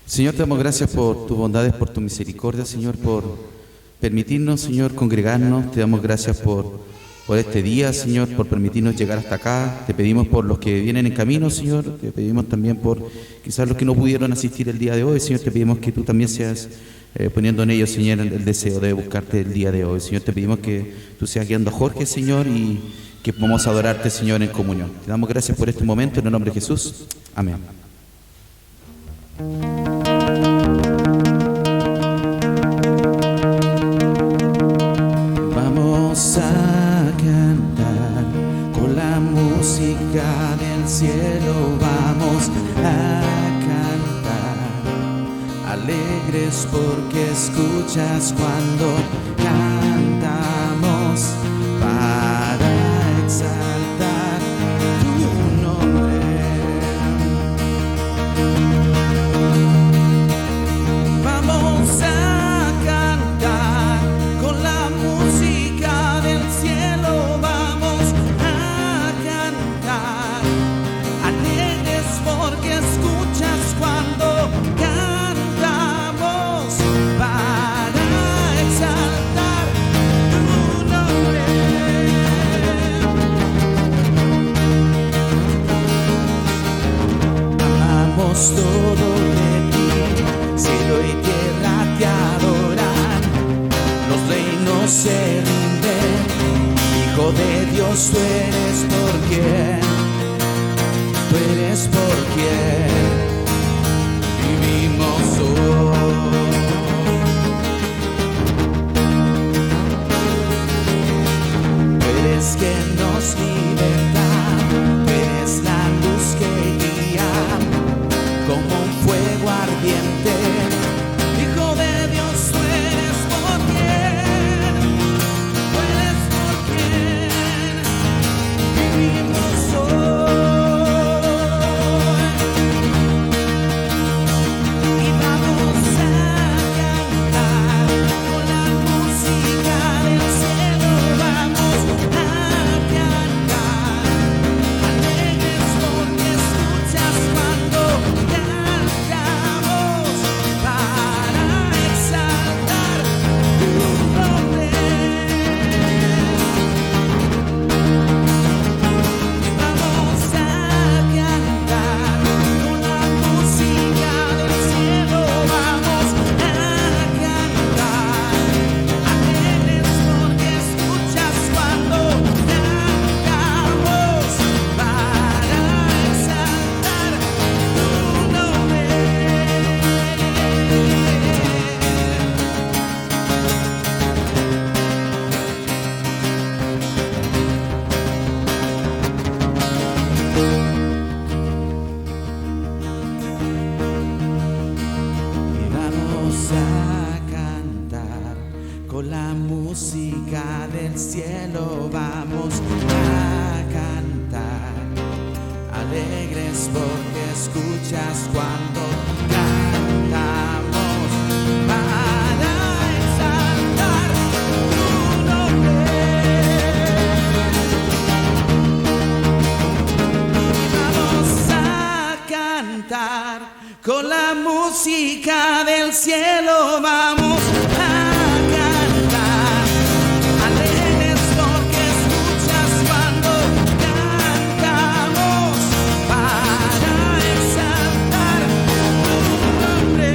Señor, te damos gracias por tus bondades, por tu misericordia, Señor, por permitirnos, Señor, congregarnos. Te damos gracias por este día, Señor, por permitirnos llegar hasta acá. Te pedimos por los que vienen en camino, Señor. Te pedimos también por quizás los que no pudieron asistir el día de hoy, Señor. Te pedimos que tú también seas poniendo en ellos, Señor, el deseo de buscarte el día de hoy. Señor, te pedimos que tú seas guiando a Jorge, Señor, y que podamos adorarte, Señor, en comunión. Te damos gracias por este momento, en el nombre de Jesús. Amén. Vamos a cantar con la música del cielo, vamos a cantar alegres porque escuchas cuando cantamos para exaltar tu nombre. Vamos a cantar con la música del cielo, vamos a cantar alegres porque escuchas cuando cantamos para exaltar tu nombre. Amamos todo de ti, cielo y tierra te adoran, los reinos se rinden, Hijo de Dios, tú eres por quien vivimos hoy. Tú eres quien nos liberta, tú eres la luz que guía como un fuego ardiente. Hijo de Dios, tú eres por quien vivimos hoy. Y vamos a cantar con la música del cielo, vamos a cantar alegres porque escuchas cuando cantamos para exaltar tu nombre. Y vamos a cantar con la música del cielo, vamos a cantar alegres porque escuchas cuando cantamos para exaltar tu nombre. Y vamos a cantar con la música del cielo, vamos a cantar alegres porque escuchas cuando cantamos para exaltar tu nombre. Y vamos a cantar con la música del cielo, vamos a cantar alegres porque escuchas cuando cantamos para exaltar tu nombre.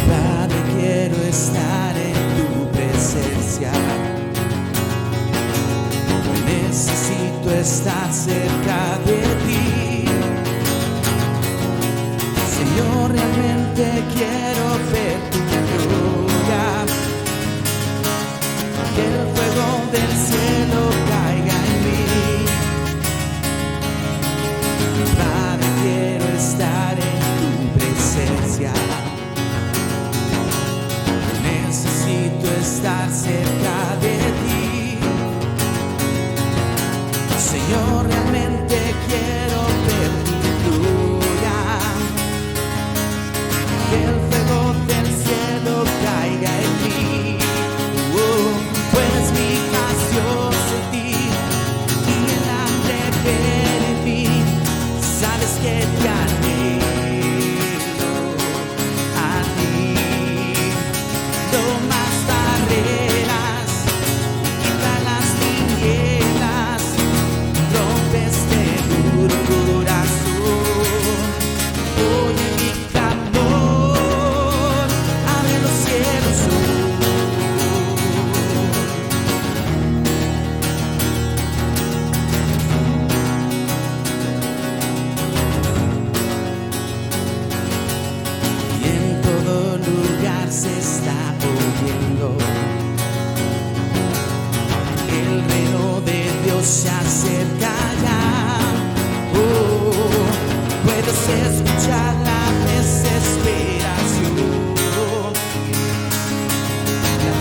Padre, quiero estar en tu presencia. Necesito estar cerca de ti. Señor, realmente quiero ver tu gloria. Que el fuego del cielo caiga en mí. Padre, quiero estar en tu presencia. Necesito estar cerca de ti. Señor, realmente quiero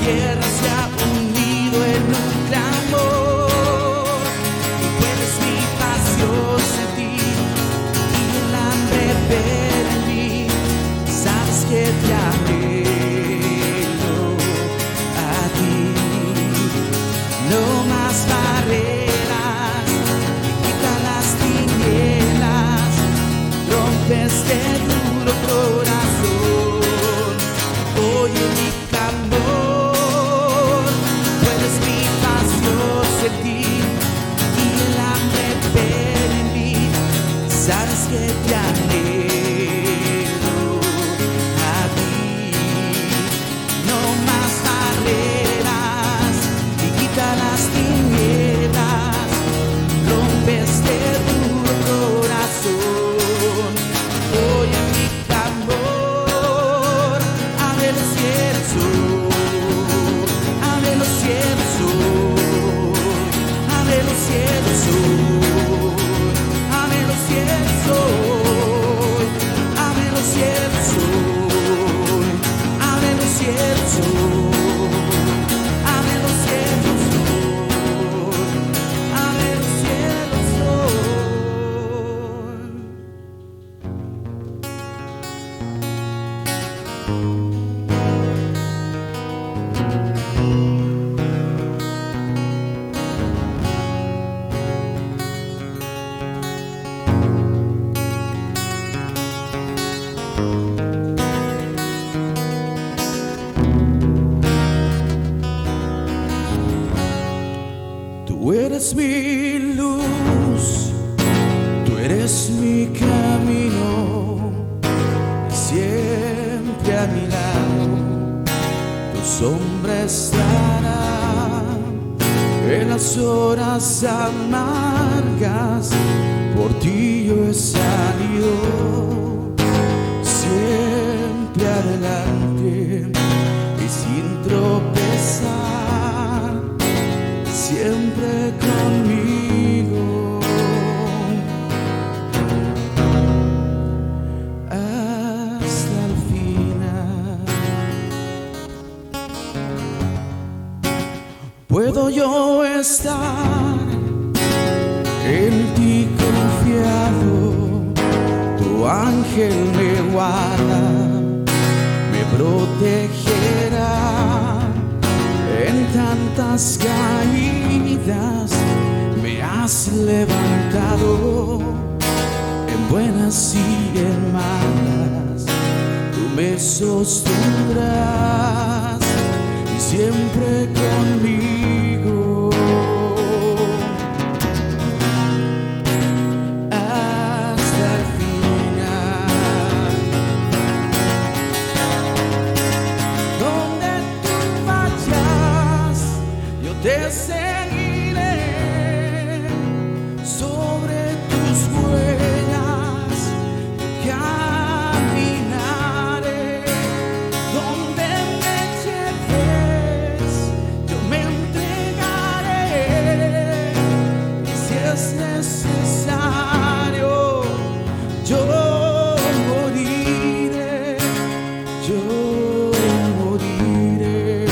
tierra se ha unido en un clamor. Y puedes mi pasión sentir y el hambre ver en mí. Sabes que te anhelo a ti. No más barreras, quita las tinieblas, rompe este duro corazón. Oye mi clamor, puedes mi pasión sentir y el hambre ver en mí. Sabes que te anhelo a ti. No más barreras y quita las tinieblas, rompe este duro corazón. Oye mi clamor, abre los cielos, abre los cielos, abre los cielos, abre los cielos, abre los cielos, abre los cielos, abre los cielos, abre los cielos. Tú eres mi luz, tú eres mi camino, siempre a mi lado. Tu sombra estará en las horas amargas. Por ti yo he salido siempre adelante y sin tropezar, siempre conmigo hasta el final. Puedo yo estar en ti confiado, tu ángel me guarda, me protegerá en tantas caídas, me has levantado en buenas y en malas. Tú me sostendrás y siempre conmigo hasta el final. Donde tú vayas, yo te seguiré, sobre tus huellas caminaré. Donde me lleves, yo me entregaré, y si es necesario, yo moriré, yo moriré.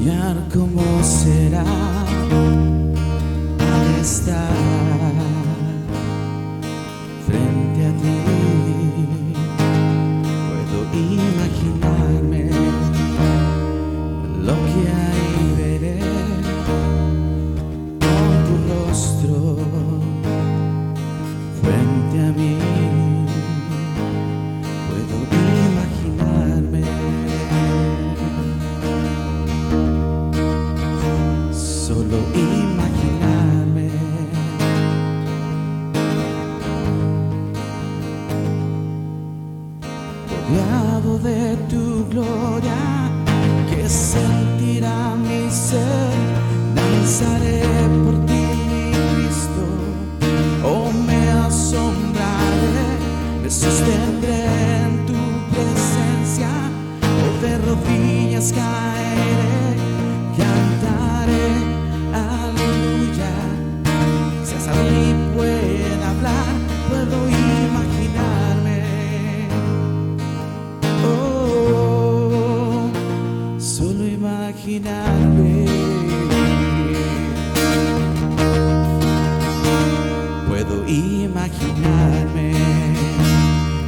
soñar cómo será al estar frente a ti. Puedo imaginarme lo que ahí veré con tu rostro frente a mí. Puedo imaginarme, solo imaginarme. Rodeado de tu gloria, que sentirá mi ser. Danzaré por ti, mi Cristo, oh me asombraré, me sostendré en tu presencia, oh de rodillas caeré, cantaré, aleluya. Si hasta mí puede hablar, puedo imaginarme. Oh, solo imaginarme. Puedo imaginarme,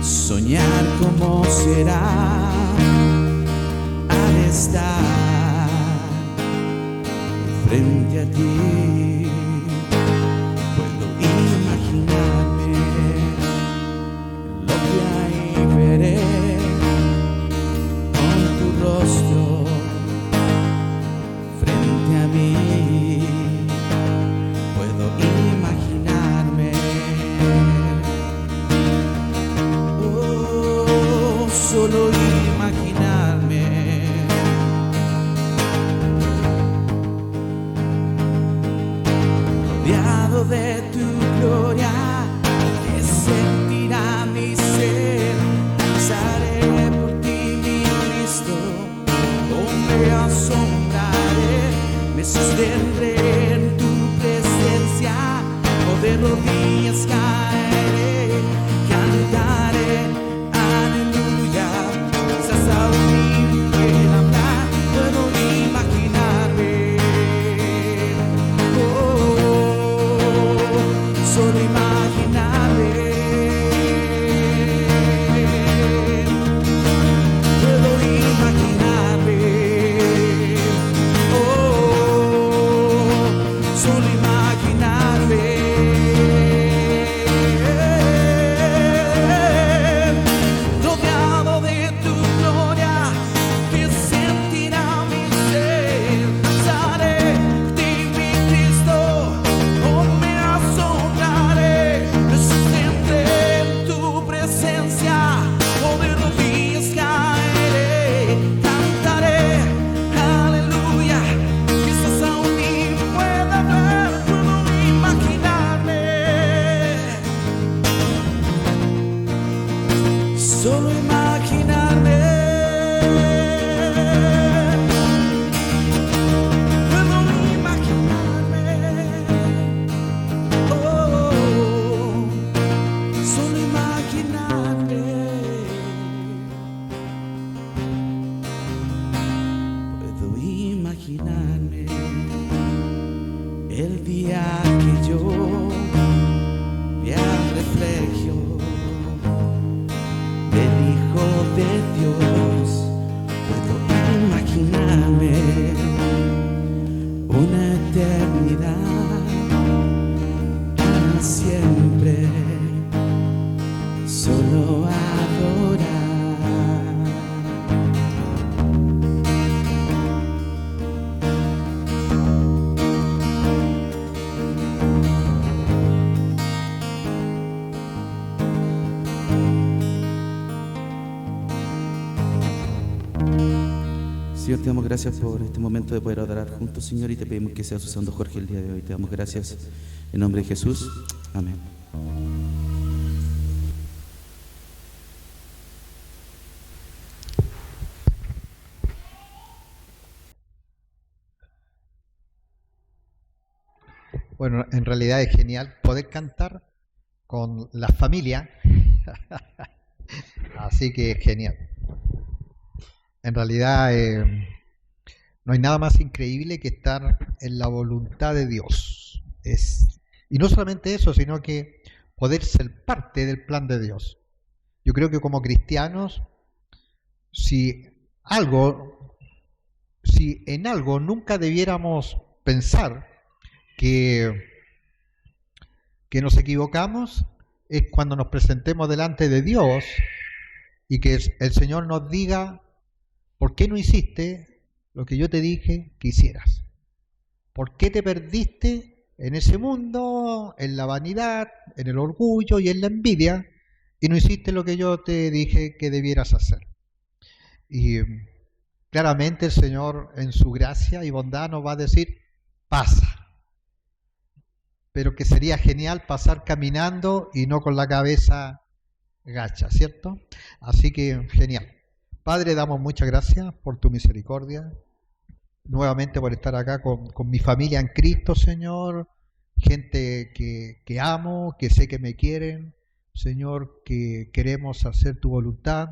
soñar cómo será al estar frente a ti. Puedo imaginarme lo que ahí veré con tu rostro frente a mí. Puedo imaginarme, oh, solo imaginarme. Rodeado de tu gloria, que sentirá mi ser. Danzaré por ti, mi Cristo, oh me asombraré, me sostendré en tu presencia, oh de rodillas caeré, cantaré, aleluya. Quizás aún ni pueda hablar, puedo imaginarme. Oh, solo imaginarme. Puedo imaginarme. Oh, solo imaginarme. Rodeado de tu gloria, que sentirá mi ser. Danzaré por ti, mi Cristo, oh me asombraré, me sostendré en tu presencia, oh de rodillas caeré, cantaré, aleluya. Quizás aún ni pueda ver, puedo imaginarme, solo imaginarme. Puedo imaginarme, oh, solo imaginarme. Puedo imaginarme el día que yo vea el reflejo del Hijo de Dios. Puedo imaginarme una eternidad para siempre, solo adorar. Señor, te damos gracias por este momento de poder adorar juntos, Señor, y te pedimos que seas usando Jorge el día de hoy. Te damos gracias en nombre de Jesús. Amén. Bueno, en realidad es genial poder cantar con la familia, así que es genial. En realidad No hay nada más increíble que estar en la voluntad de Dios. Y no solamente eso, sino que poder ser parte del plan de Dios. Yo creo que como cristianos, si en algo nunca debiéramos pensar que nos equivocamos, es cuando nos presentemos delante de Dios y que el Señor nos diga: ¿por qué no hiciste lo que yo te dije que hicieras? ¿Por qué te perdiste en ese mundo, en la vanidad, en el orgullo y en la envidia, y no hiciste lo que yo te dije que debieras hacer? Y claramente el Señor, en su gracia y bondad, nos va a decir: pasa. Pero que sería genial pasar caminando y no con la cabeza gacha, ¿cierto? Así que genial. Padre, damos muchas gracias por tu misericordia, nuevamente por estar acá con mi familia en Cristo, Señor, gente que amo, que sé que me quieren, Señor, que queremos hacer tu voluntad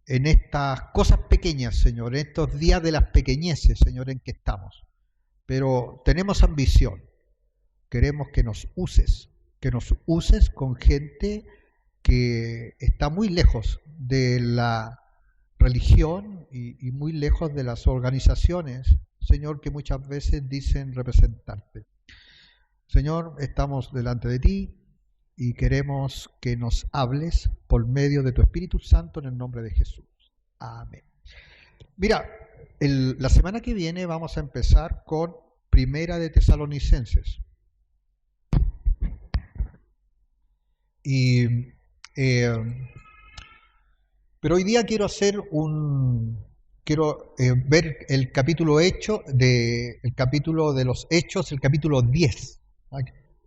en estas cosas pequeñas, Señor, en estos días de las pequeñeces, Señor, en que estamos. Pero tenemos ambición, queremos que nos uses con gente que está muy lejos de la religión y muy lejos de las organizaciones, Señor, que muchas veces dicen representarte. Señor, estamos delante de ti y queremos que nos hables por medio de tu Espíritu Santo en el nombre de Jesús. Amén. Mira, la semana que viene vamos a empezar con Primera de Tesalonicenses. Pero hoy día quiero ver el capítulo de los Hechos, el capítulo 10.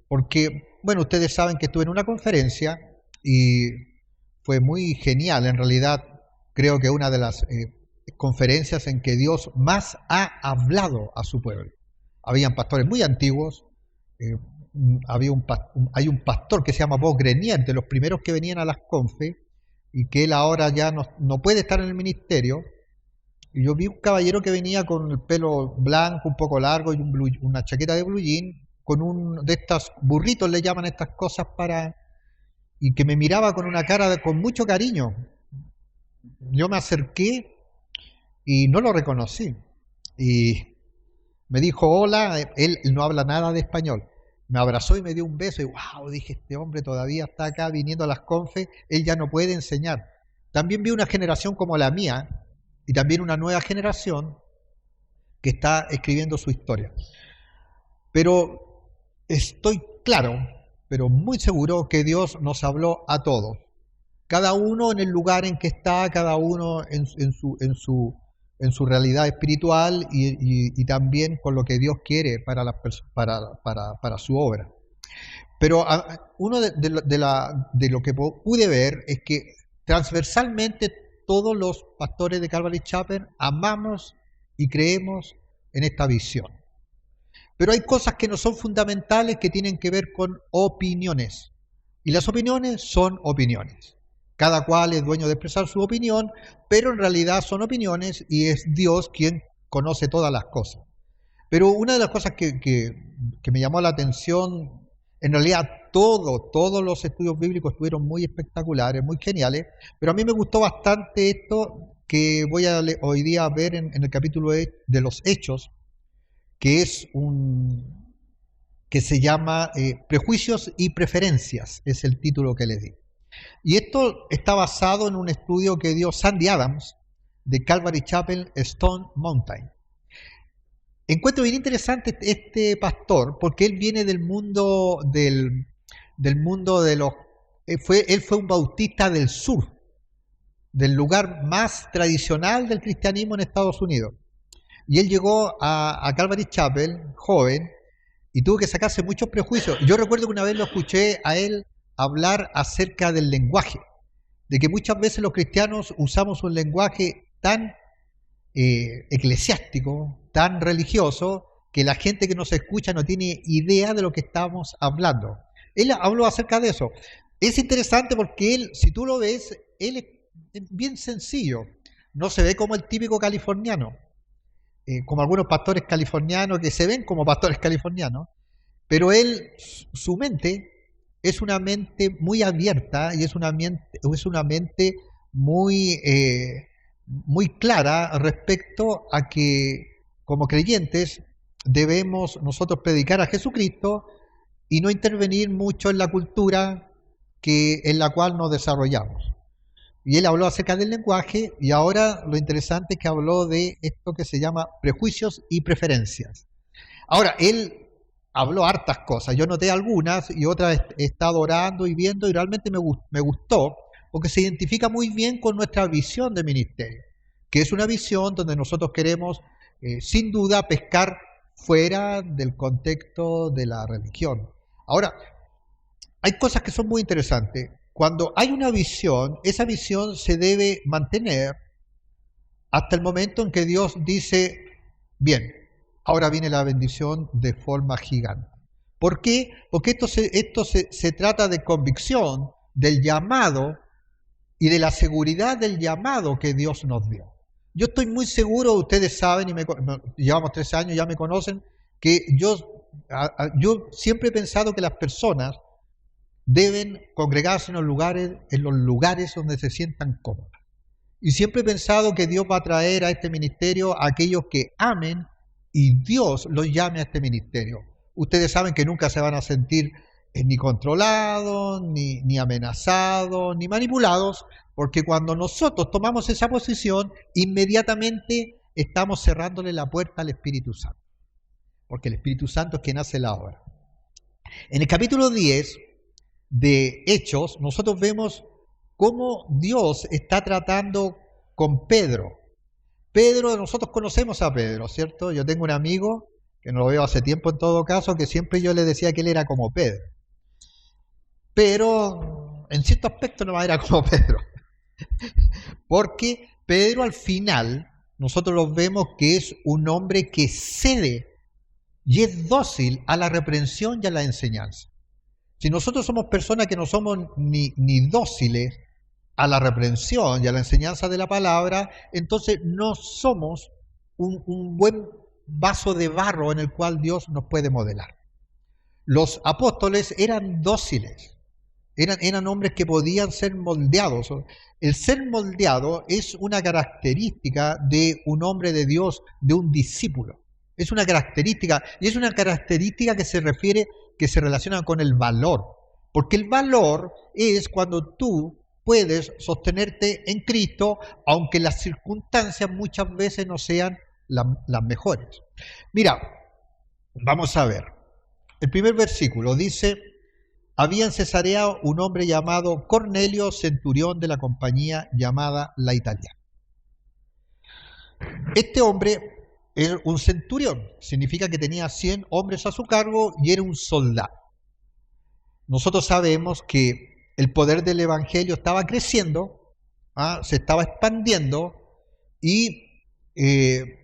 Porque, bueno, ustedes saben que estuve en una conferencia y fue muy genial. En realidad, creo que una de las conferencias en que Dios más ha hablado a su pueblo. Habían pastores muy antiguos. Hay un pastor que se llama Bob Grenier, de los primeros que venían a las confes, y que él ahora ya no puede estar en el ministerio. Y yo vi un caballero que venía con el pelo blanco, un poco largo, y una chaqueta de blue jean, con un de estos burritos, le llaman estas cosas, y que me miraba con una cara con mucho cariño. Yo me acerqué y no lo reconocí. Y me dijo hola, él no habla nada de español. Me abrazó y me dio un beso y wow, dije, este hombre todavía está acá viniendo a las confes, él ya no puede enseñar. También vi una generación como la mía y también una nueva generación que está escribiendo su historia. Pero estoy claro, pero muy seguro que Dios nos habló a todos. Cada uno en el lugar en que está, cada uno en su realidad espiritual y también con lo que Dios quiere para su obra. Pero uno de lo que pude ver es que transversalmente todos los pastores de Calvary Chapel amamos y creemos en esta visión. Pero hay cosas que no son fundamentales, que tienen que ver con opiniones. Y las opiniones son opiniones. Cada cual es dueño de expresar su opinión, pero en realidad son opiniones y es Dios quien conoce todas las cosas. Pero una de las cosas que me llamó la atención, en realidad todos los estudios bíblicos estuvieron muy espectaculares, muy geniales, pero a mí me gustó bastante esto que voy a hoy día ver en el capítulo de los Hechos, que se llama Prejuicios y Preferencias, es el título que le di. Y esto está basado en un estudio que dio Sandy Adams de Calvary Chapel Stone Mountain. Encuentro bien interesante este pastor porque él viene del mundo de los... Él fue un bautista del sur, del lugar más tradicional del cristianismo en Estados Unidos. Y él llegó a Calvary Chapel, joven, y tuvo que sacarse muchos prejuicios. Yo recuerdo que una vez lo escuché a él hablar acerca del lenguaje, de que muchas veces los cristianos usamos un lenguaje tan eclesiástico, tan religioso, que la gente que nos escucha no tiene idea de lo que estamos hablando. Él habló acerca de eso. Es interesante porque él, si tú lo ves, él es bien sencillo, no se ve como el típico californiano. como algunos pastores californianos que se ven como pastores californianos, pero su mente es una mente muy abierta y es una mente muy, muy clara respecto a que como creyentes debemos nosotros predicar a Jesucristo y no intervenir mucho en la cultura en la cual nos desarrollamos. Y él habló acerca del lenguaje y ahora lo interesante es que habló de esto que se llama prejuicios y preferencias. Ahora, él habló hartas cosas, yo noté algunas y otras he estado orando y viendo y realmente me gustó porque se identifica muy bien con nuestra visión de ministerio, que es una visión donde nosotros queremos sin duda pescar fuera del contexto de la religión. Ahora, hay cosas que son muy interesantes. Cuando hay una visión, esa visión se debe mantener hasta el momento en que Dios dice, bien, ahora viene la bendición de forma gigante. ¿Por qué? Porque esto se trata de convicción, del llamado y de la seguridad del llamado que Dios nos dio. Yo estoy muy seguro, ustedes saben, llevamos 13 años, ya me conocen, que yo siempre he pensado que las personas deben congregarse en los lugares donde se sientan cómodas. Y siempre he pensado que Dios va a traer a este ministerio a aquellos que amen y Dios los llame a este ministerio. Ustedes saben que nunca se van a sentir ni controlados, ni amenazados, ni manipulados, porque cuando nosotros tomamos esa posición, inmediatamente estamos cerrándole la puerta al Espíritu Santo, porque el Espíritu Santo es quien hace la obra. En el capítulo 10 de Hechos, nosotros vemos cómo Dios está tratando con Pedro. Nosotros conocemos a Pedro, ¿cierto? Yo tengo un amigo, que no lo veo hace tiempo en todo caso, que siempre yo le decía que él era como Pedro. Pero en cierto aspecto no era como Pedro. Porque Pedro al final, nosotros lo vemos que es un hombre que cede y es dócil a la reprensión y a la enseñanza. Si nosotros somos personas que no somos ni dóciles a la reprensión y a la enseñanza de la palabra, entonces no somos un buen vaso de barro en el cual Dios nos puede modelar. Los apóstoles eran dóciles, eran hombres que podían ser moldeados. El ser moldeado es una característica de un hombre de Dios, de un discípulo. Es una característica, y es una característica que se relaciona con el valor. Porque el valor es cuando tú puedes sostenerte en Cristo, aunque las circunstancias muchas veces no sean las mejores. Mira, vamos a ver. El primer versículo dice, había en Cesarea un hombre llamado Cornelio, centurión de la compañía llamada La Italiana. Este hombre era un centurión, significa que tenía 100 hombres a su cargo y era un soldado. Nosotros sabemos que el poder del Evangelio estaba creciendo, se estaba expandiendo y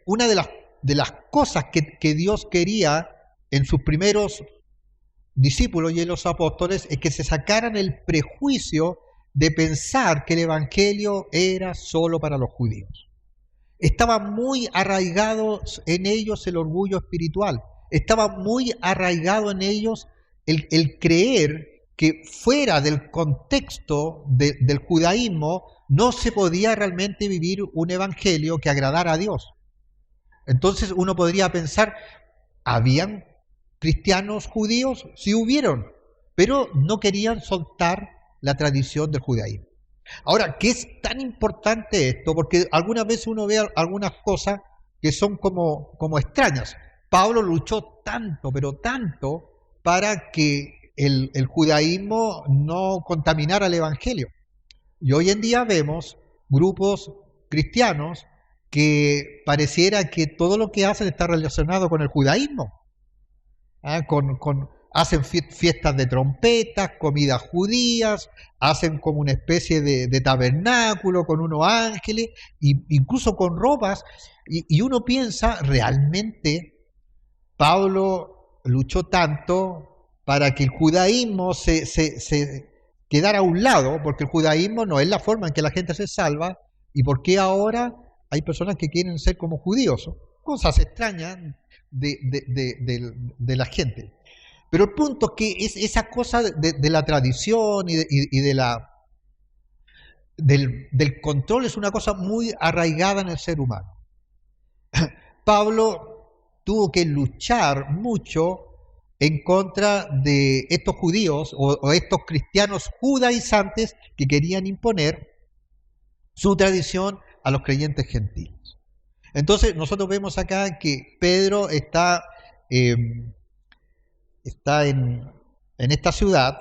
una de las cosas que Dios quería en sus primeros discípulos y en los apóstoles es que se sacaran el prejuicio de pensar que el Evangelio era solo para los judíos. Estaba muy arraigado en ellos el orgullo espiritual, estaba muy arraigado en ellos el creer que fuera del contexto del judaísmo no se podía realmente vivir un evangelio que agradara a Dios. Entonces uno podría pensar, ¿habían cristianos judíos? Sí hubieron, pero no querían soltar la tradición del judaísmo. Ahora, ¿qué es tan importante esto? Porque algunas veces uno ve algunas cosas que son como extrañas. Pablo luchó tanto, pero tanto, para que el judaísmo no contaminara el evangelio. Y hoy en día vemos grupos cristianos que pareciera que todo lo que hacen está relacionado con el judaísmo. Hacen fiestas de trompetas, comidas judías, hacen como una especie de tabernáculo con unos ángeles, incluso con ropas, y uno piensa, ¿realmente Pablo luchó tanto para que el judaísmo se quedara a un lado? Porque el judaísmo no es la forma en que la gente se salva, y por qué ahora hay personas que quieren ser como judíos. cosas extrañas de la gente. Pero el punto es que es esa cosa de la tradición y del control es una cosa muy arraigada en el ser humano. Pablo tuvo que luchar mucho en contra de estos judíos o estos cristianos judaizantes que querían imponer su tradición a los creyentes gentiles. Entonces nosotros vemos acá que Pedro está en esta ciudad,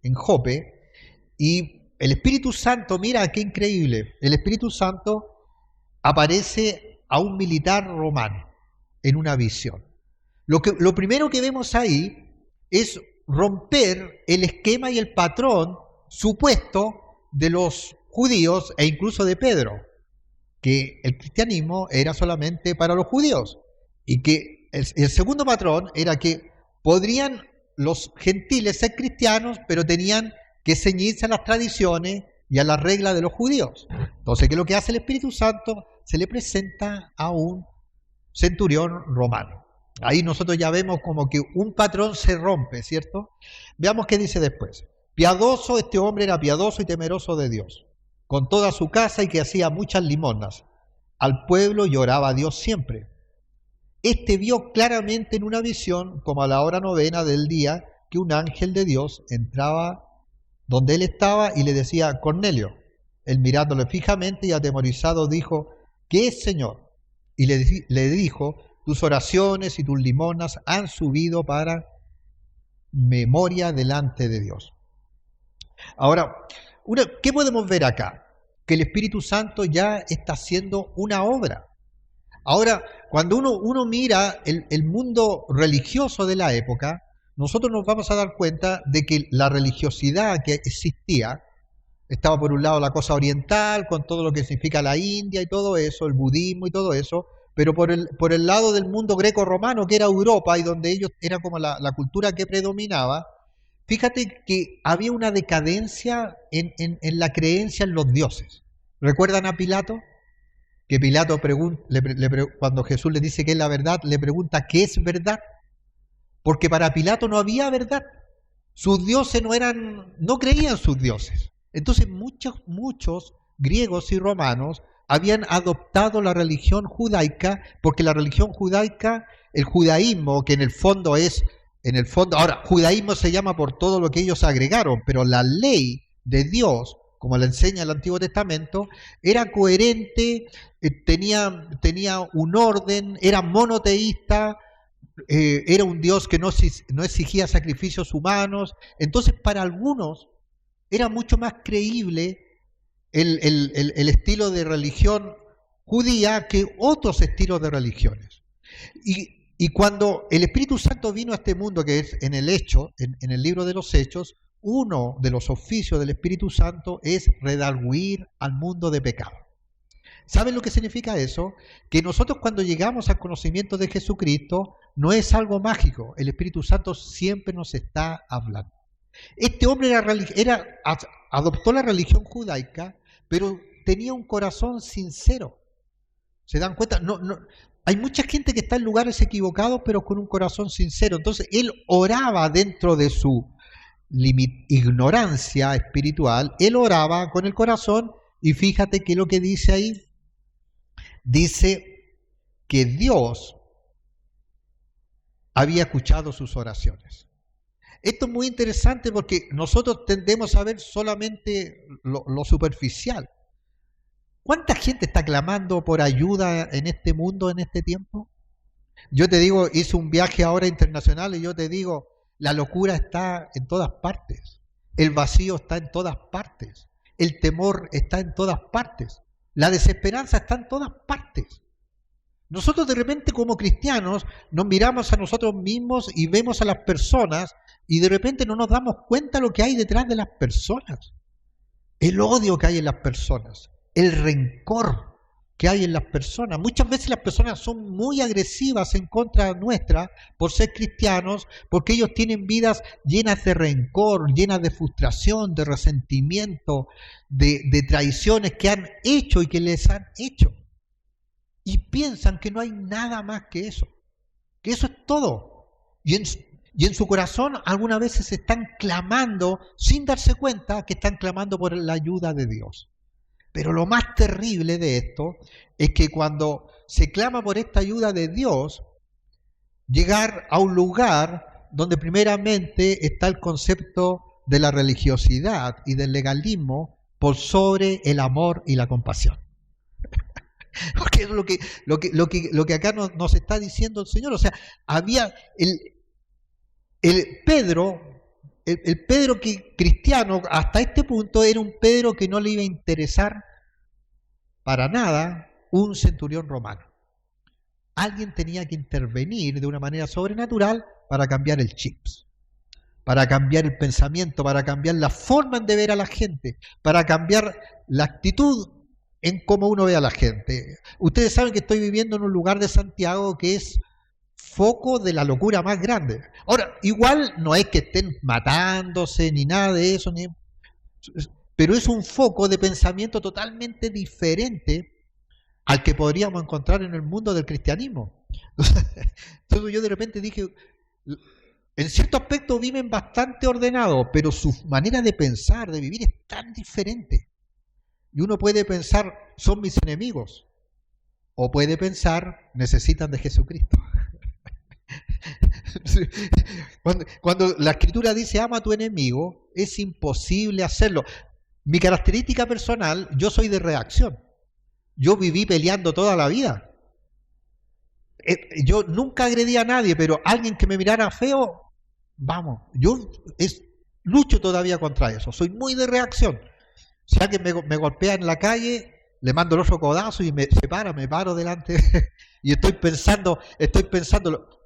en Jope, y el Espíritu Santo, mira qué increíble, el Espíritu Santo aparece a un militar romano en una visión. Lo primero que vemos ahí es romper el esquema y el patrón supuesto de los judíos e incluso de Pedro, que el cristianismo era solamente para los judíos y que el segundo patrón era que podrían los gentiles ser cristianos, pero tenían que ceñirse a las tradiciones y a las reglas de los judíos. Entonces, ¿qué es lo que hace el Espíritu Santo? Se le presenta a un centurión romano. Ahí nosotros ya vemos como que un patrón se rompe, ¿cierto? Veamos qué dice después. Piadoso, este hombre era piadoso y temeroso de Dios, con toda su casa, y que hacía muchas limosnas al pueblo y oraba a Dios siempre. Este vio claramente en una visión, como a la hora 9 del día, que un ángel de Dios entraba donde él estaba y le decía: Cornelio. Él, mirándole fijamente y atemorizado, dijo: ¿qué es, Señor? Y le dijo: tus oraciones y tus limosnas han subido para memoria delante de Dios. Ahora, ¿qué podemos ver acá? Que el Espíritu Santo ya está haciendo una obra. Ahora, cuando uno mira el mundo religioso de la época, nosotros nos vamos a dar cuenta de que la religiosidad que existía, estaba por un lado la cosa oriental, con todo lo que significa la India y todo eso, el budismo y todo eso, pero por el lado del mundo greco-romano, que era Europa, y donde ellos era como la cultura que predominaba, fíjate que había una decadencia en la creencia en los dioses. ¿Recuerdan a Pilato? Que Pilato cuando Jesús le dice que es la verdad, le pregunta ¿qué es verdad? Porque para Pilato no había verdad. Sus dioses no creían sus dioses. Entonces muchos griegos y romanos habían adoptado la religión judaica, porque la religión judaica, el judaísmo, que en el fondo, ahora, judaísmo se llama por todo lo que ellos agregaron, pero la ley de Dios, como la enseña el Antiguo Testamento, era coherente, tenía un orden, era monoteísta, era un Dios que no exigía sacrificios humanos. Entonces, para algunos era mucho más creíble el estilo de religión judía que otros estilos de religiones. Y cuando el Espíritu Santo vino a este mundo, que es en el libro de los Hechos, uno de los oficios del Espíritu Santo es redarguir al mundo de pecado. ¿Saben lo que significa eso? Que nosotros, cuando llegamos al conocimiento de Jesucristo, no es algo mágico. El Espíritu Santo siempre nos está hablando. Este hombre adoptó la religión judaica, pero tenía un corazón sincero. ¿Se dan cuenta? Hay mucha gente que está en lugares equivocados, pero con un corazón sincero. Entonces, él oraba dentro de su ignorancia espiritual, él oraba con el corazón, y fíjate que lo que dice ahí, dice que Dios había escuchado sus oraciones. Esto es muy interesante porque nosotros tendemos a ver solamente lo superficial. ¿Cuánta gente está clamando por ayuda en este mundo, en este tiempo? Yo te digo, hice un viaje ahora internacional y yo te digo, la locura está en todas partes. El vacío está en todas partes. El temor está en todas partes. La desesperanza está en todas partes. Nosotros de repente, como cristianos, nos miramos a nosotros mismos y vemos a las personas, y de repente no nos damos cuenta de lo que hay detrás de las personas. El odio que hay en las personas, el rencor que hay en las personas. Muchas veces las personas son muy agresivas en contra nuestra por ser cristianos, porque ellos tienen vidas llenas de rencor, llenas de frustración, de resentimiento, de traiciones que han hecho y que les han hecho. y piensan que no hay nada más que eso es todo. Y en su corazón algunas veces están clamando, sin darse cuenta que están clamando por la ayuda de Dios. Pero lo más terrible de esto es que cuando se clama por esta ayuda de Dios, llegar a un lugar donde primeramente está el concepto de la religiosidad y del legalismo por sobre el amor y la compasión. Porque es lo que acá nos está diciendo el Señor. O sea, había el Pedro que cristiano hasta este punto era un Pedro que no le iba a interesar para nada un centurión romano. Alguien tenía que intervenir de una manera sobrenatural para cambiar el chip, para cambiar el pensamiento, para cambiar la forma de ver a la gente, para cambiar la actitud en cómo uno ve a la gente. Ustedes saben que estoy viviendo en un lugar de Santiago que es foco de la locura más grande. Ahora, igual no es que estén matándose ni nada de eso, pero es un foco de pensamiento totalmente diferente al que podríamos encontrar en el mundo del cristianismo. Entonces yo de repente dije, en cierto aspecto viven bastante ordenados, pero su manera de pensar, de vivir es tan diferente. Y uno puede pensar, son mis enemigos, o puede pensar, necesitan de Jesucristo. Cuando la Escritura dice, ama a tu enemigo, es imposible hacerlo. Mi característica personal, yo soy de reacción. Yo viví peleando toda la vida. Yo nunca agredí a nadie, pero alguien que me mirara feo, vamos, lucho todavía contra eso. Soy muy de reacción. Si alguien me golpea en la calle, le mando el otro codazo y me paro delante y estoy pensando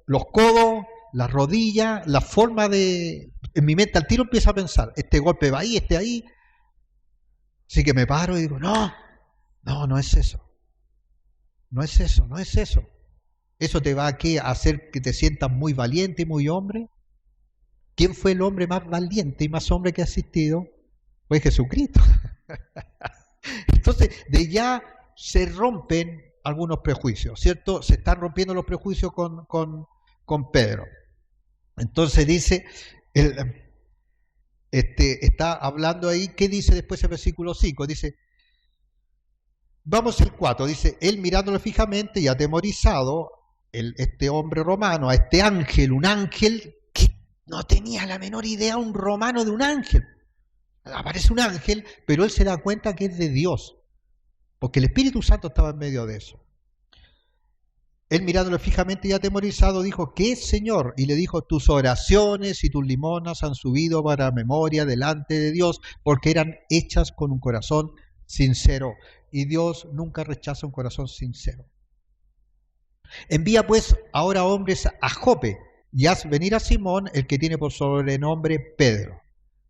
los codos, las rodillas, la forma de... En mi mente al tiro empiezo a pensar, este golpe va ahí, este ahí. Así que me paro y digo, no es eso. No es eso, no es eso. ¿Eso te va a hacer que te sientas muy valiente y muy hombre? ¿Quién fue el hombre más valiente y más hombre que ha existido? Fue Jesucristo. Entonces, de ya se rompen algunos prejuicios, ¿cierto? Se están rompiendo los prejuicios con Pedro. Entonces dice, está hablando ahí, ¿qué dice después el versículo 5? Dice, vamos al 4, dice, él mirándolo fijamente y atemorizado, este hombre romano, a este ángel, un ángel que no tenía la menor idea un romano de un ángel. Aparece un ángel, pero él se da cuenta que es de Dios, porque el Espíritu Santo estaba en medio de eso. Él mirándolo fijamente y atemorizado dijo, ¿qué es, Señor? Y le dijo, tus oraciones y tus limonas han subido para memoria delante de Dios, porque eran hechas con un corazón sincero. Y Dios nunca rechaza un corazón sincero. Envía pues ahora hombres a Jope, y haz venir a Simón, el que tiene por sobrenombre Pedro.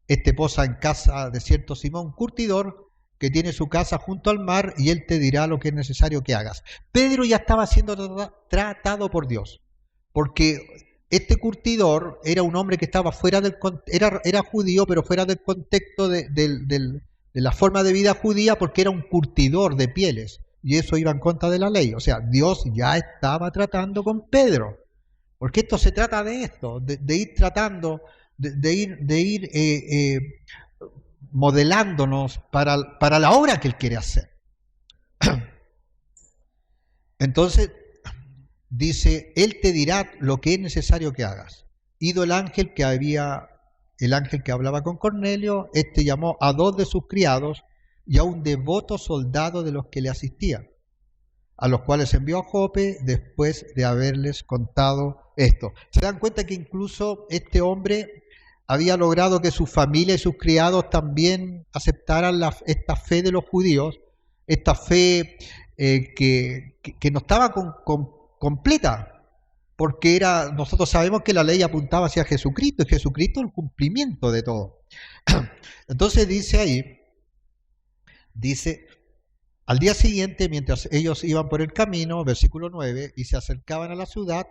Este posa en casa de cierto Simón curtidor, que tiene su casa junto al mar, y él te dirá lo que es necesario que hagas. Pedro ya estaba siendo tratado por Dios, porque este curtidor era un hombre que estaba fuera del era judío, pero fuera del contexto de la forma de vida judía, porque era un curtidor de pieles, y eso iba en contra de la ley. O sea, Dios ya estaba tratando con Pedro, porque esto se trata de esto, de ir tratando, de ir modelándonos para la obra que Él quiere hacer. Entonces, dice, Él te dirá lo que es necesario que hagas. Ido el ángel que hablaba con Cornelio, este llamó a 2 de sus criados y a un devoto soldado de los que le asistían, a los cuales envió a Jope después de haberles contado esto. Se dan cuenta que incluso este hombre había logrado que su familia y sus criados también aceptaran esta fe de los judíos, esta fe que no estaba completa, porque nosotros sabemos que la ley apuntaba hacia Jesucristo, y Jesucristo es el cumplimiento de todo. Entonces dice, al día siguiente, mientras ellos iban por el camino, versículo 9, y se acercaban a la ciudad,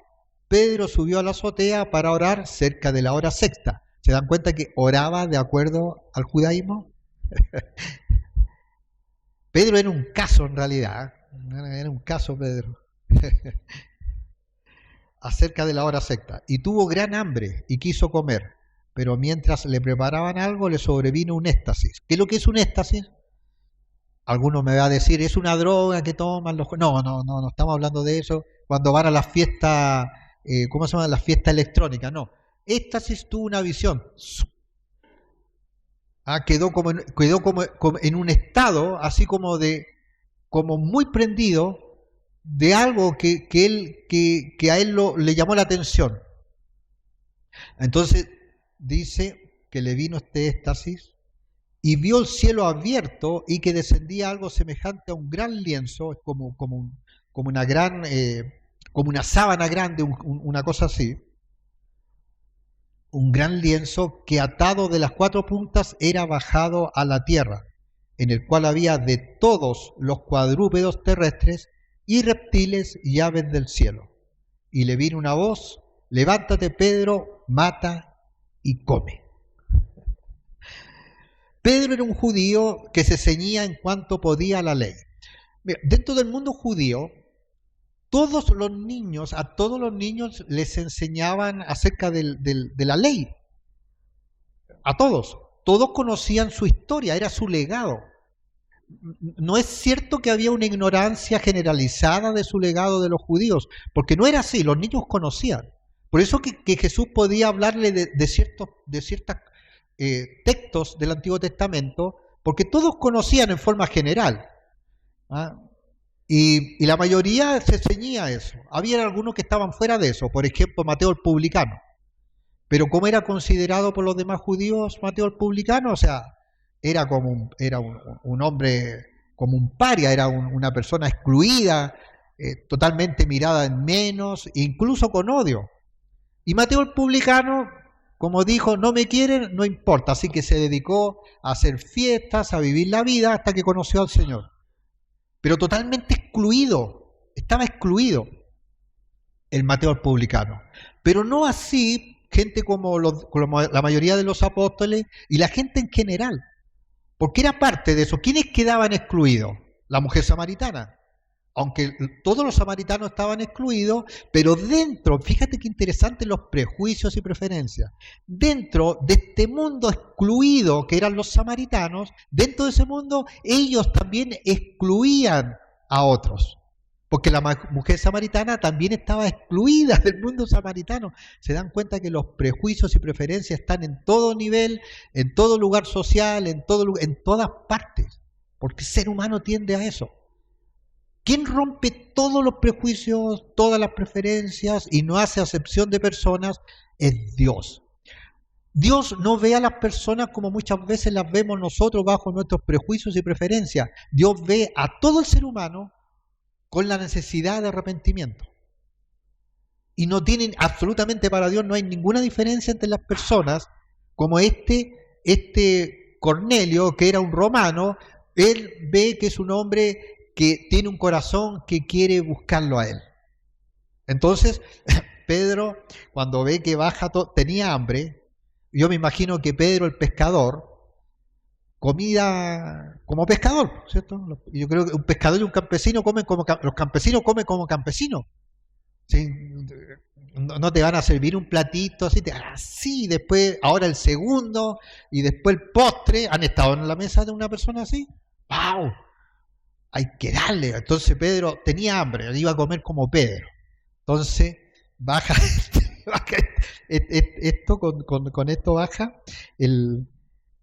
Pedro subió a la azotea para orar cerca de la hora sexta. ¿Se dan cuenta que oraba de acuerdo al judaísmo? Pedro era un caso en realidad, Era un caso, Pedro. Acerca de la hora sexta. Y tuvo gran hambre y quiso comer, pero mientras le preparaban algo le sobrevino un éxtasis. ¿Qué es lo que es un éxtasis? Alguno me va a decir, es una droga que toman los... No estamos hablando de eso. Cuando van a las fiestas, ¿cómo se llama? Las fiestas electrónicas, no. Éxtasis tuvo una visión. Quedó como en un estado, así como muy prendido de algo que a él le llamó la atención. Entonces dice que le vino este éxtasis y vio el cielo abierto y que descendía algo semejante a un gran lienzo, como una sábana grande, una cosa así. Un gran lienzo que atado de las 4 puntas era bajado a la tierra, en el cual había de todos los cuadrúpedos terrestres y reptiles y aves del cielo. Y le vino una voz: levántate, Pedro, mata y come. Pedro era un judío que se ceñía en cuanto podía a la ley. Mira, dentro del mundo judío, a todos los niños les enseñaban acerca de la ley. A todos conocían su historia, era su legado. No es cierto que había una ignorancia generalizada de su legado de los judíos, porque no era así, los niños conocían. Por eso que Jesús podía hablarle de ciertos textos del Antiguo Testamento, porque todos conocían en forma general. Y la mayoría se ceñía a eso. Había algunos que estaban fuera de eso, por ejemplo Mateo el publicano. Pero como era considerado por los demás judíos Mateo el publicano, o sea, era un hombre como un paria, era una persona excluida, totalmente mirada en menos, incluso con odio. Y Mateo el publicano, como dijo, no me quieren, no importa, así que se dedicó a hacer fiestas, a vivir la vida hasta que conoció al Señor. Pero totalmente excluido, estaba excluido el Mateo el publicano. Pero no así gente como la mayoría de los apóstoles y la gente en general, porque era parte de eso. ¿Quiénes quedaban excluidos? La mujer samaritana. Aunque todos los samaritanos estaban excluidos, pero dentro, fíjate qué interesante los prejuicios y preferencias, dentro de este mundo excluido que eran los samaritanos, dentro de ese mundo ellos también excluían a otros, porque la mujer samaritana también estaba excluida del mundo samaritano. Se dan cuenta que los prejuicios y preferencias están en todo nivel, en todo lugar social, en todas partes, porque el ser humano tiende a eso. ¿Quién rompe todos los prejuicios, todas las preferencias y no hace acepción de personas? Es Dios. Dios no ve a las personas como muchas veces las vemos nosotros bajo nuestros prejuicios y preferencias. Dios ve a todo el ser humano con la necesidad de arrepentimiento. Y no tienen, absolutamente para Dios no hay ninguna diferencia entre las personas, como este Cornelio, que era un romano. Él ve que es un hombre que tiene un corazón que quiere buscarlo a él. Entonces, Pedro, cuando ve que baja, tenía hambre. Yo me imagino que Pedro, el pescador, comía como pescador, ¿cierto? Yo creo que un pescador y un campesino comen como los campesinos comen como campesinos. ¿Sí? No te van a servir un platito así, después, ahora el segundo, y después el postre. ¿Han estado en la mesa de una persona así? ¡Wow! Hay que darle. Entonces Pedro tenía hambre, iba a comer como Pedro. Entonces baja esto, con esto baja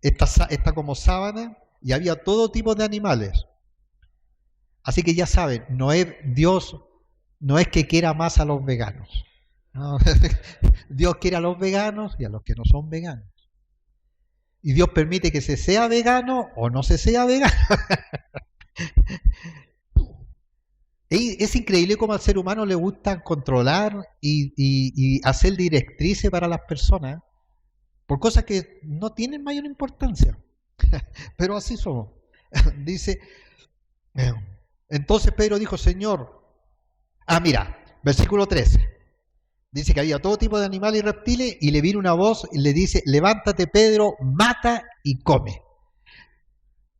esta como sábana, y había todo tipo de animales. Así que ya saben, Dios no es que quiera más a los veganos. No. Dios quiere a los veganos y a los que no son veganos. Y Dios permite que se sea vegano o no se sea vegano. Es increíble cómo al ser humano le gusta controlar y hacer directrices para las personas por cosas que no tienen mayor importancia. Pero así somos. Dice, entonces Pedro dijo, Señor, mira, versículo 13, dice que había todo tipo de animales y reptiles, y le vino una voz y le dice, levántate, Pedro, mata y come.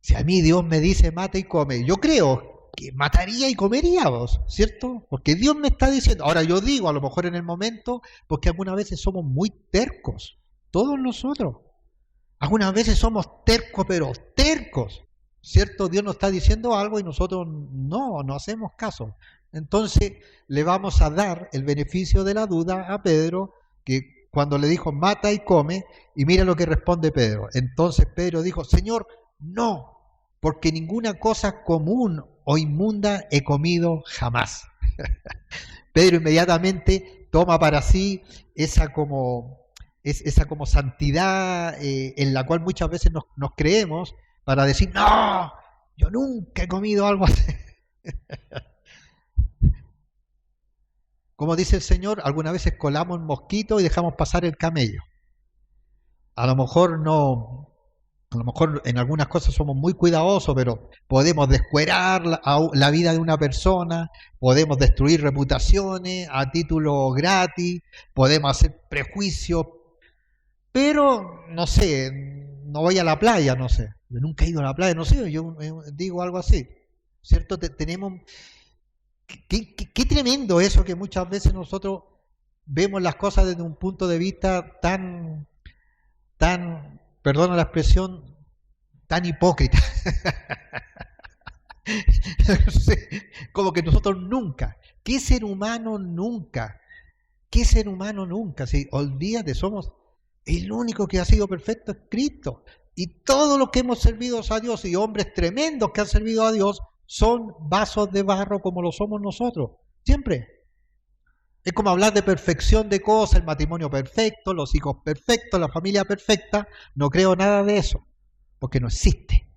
Si a mí Dios me dice mata y come, yo creo que mataría y comería vos, ¿cierto? Porque Dios me está diciendo, ahora yo digo, a lo mejor en el momento, porque algunas veces somos muy tercos, todos nosotros. Algunas veces somos tercos, pero tercos, ¿cierto? Dios nos está diciendo algo y nosotros no hacemos caso. Entonces le vamos a dar el beneficio de la duda a Pedro, que cuando le dijo mata y come, y mira lo que responde Pedro. Entonces Pedro dijo, Señor, no, porque ninguna cosa común o inmunda he comido jamás. Pedro inmediatamente toma para sí esa como santidad en la cual muchas veces nos creemos para decir, no, yo nunca he comido algo así. Como dice el Señor, algunas veces colamos mosquitos y dejamos pasar el camello. A lo mejor no, a lo mejor en algunas cosas somos muy cuidadosos, pero podemos descuerar la vida de una persona, podemos destruir reputaciones a título gratis, podemos hacer prejuicios, pero no sé, no voy a la playa, no sé. Yo nunca he ido a la playa, no sé, yo digo algo así, ¿cierto? Tenemos... Qué tremendo eso que muchas veces nosotros vemos las cosas desde un punto de vista tan, perdona la expresión, tan hipócrita. Como que nosotros nunca, ¿qué ser humano nunca? ¿Qué ser humano nunca? Si olvídate, somos el único que ha sido perfecto es Cristo. Y todos los que hemos servido a Dios y hombres tremendos que han servido a Dios son vasos de barro como lo somos nosotros, siempre. Es como hablar de perfección de cosas, el matrimonio perfecto, los hijos perfectos, la familia perfecta. No creo nada de eso, porque no existe.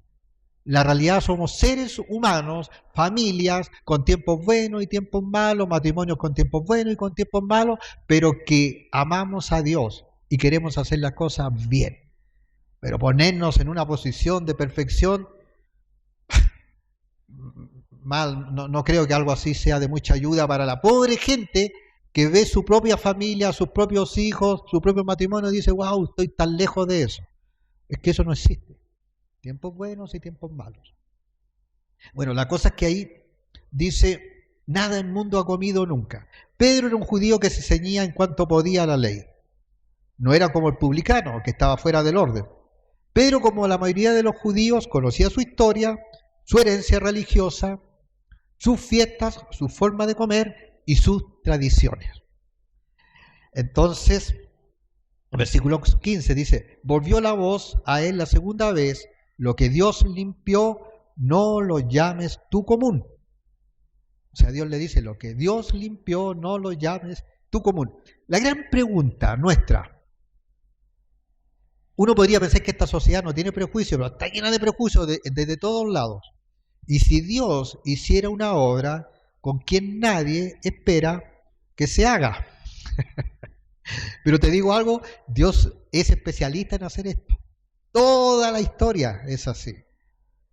La realidad somos seres humanos, familias con tiempos buenos y tiempos malos, matrimonios con tiempos buenos y con tiempos malos, pero que amamos a Dios y queremos hacer las cosas bien. Pero ponernos en una posición de perfección, mal, no creo que algo así sea de mucha ayuda para la pobre gente que ve su propia familia, sus propios hijos, su propio matrimonio y dice, wow, estoy tan lejos de eso. Es que eso no existe. Tiempos buenos y tiempos malos. Bueno, la cosa es que ahí dice, nada el mundo ha comido nunca. Pedro era un judío que se ceñía en cuanto podía a la ley. No era como el publicano, que estaba fuera del orden. Pedro, como la mayoría de los judíos, conocía su historia, su herencia religiosa, sus fiestas, su forma de comer y sus tradiciones. Entonces, el versículo 15 dice, volvió la voz a él la segunda vez, lo que Dios limpió, no lo llames tú común. O sea, Dios le dice, lo que Dios limpió, no lo llames tú común. La gran pregunta nuestra, uno podría pensar que esta sociedad no tiene prejuicios, pero está llena de prejuicios desde todos lados. Y si Dios hiciera una obra con quien nadie espera que se haga. Pero te digo algo, Dios es especialista en hacer esto. Toda la historia es así.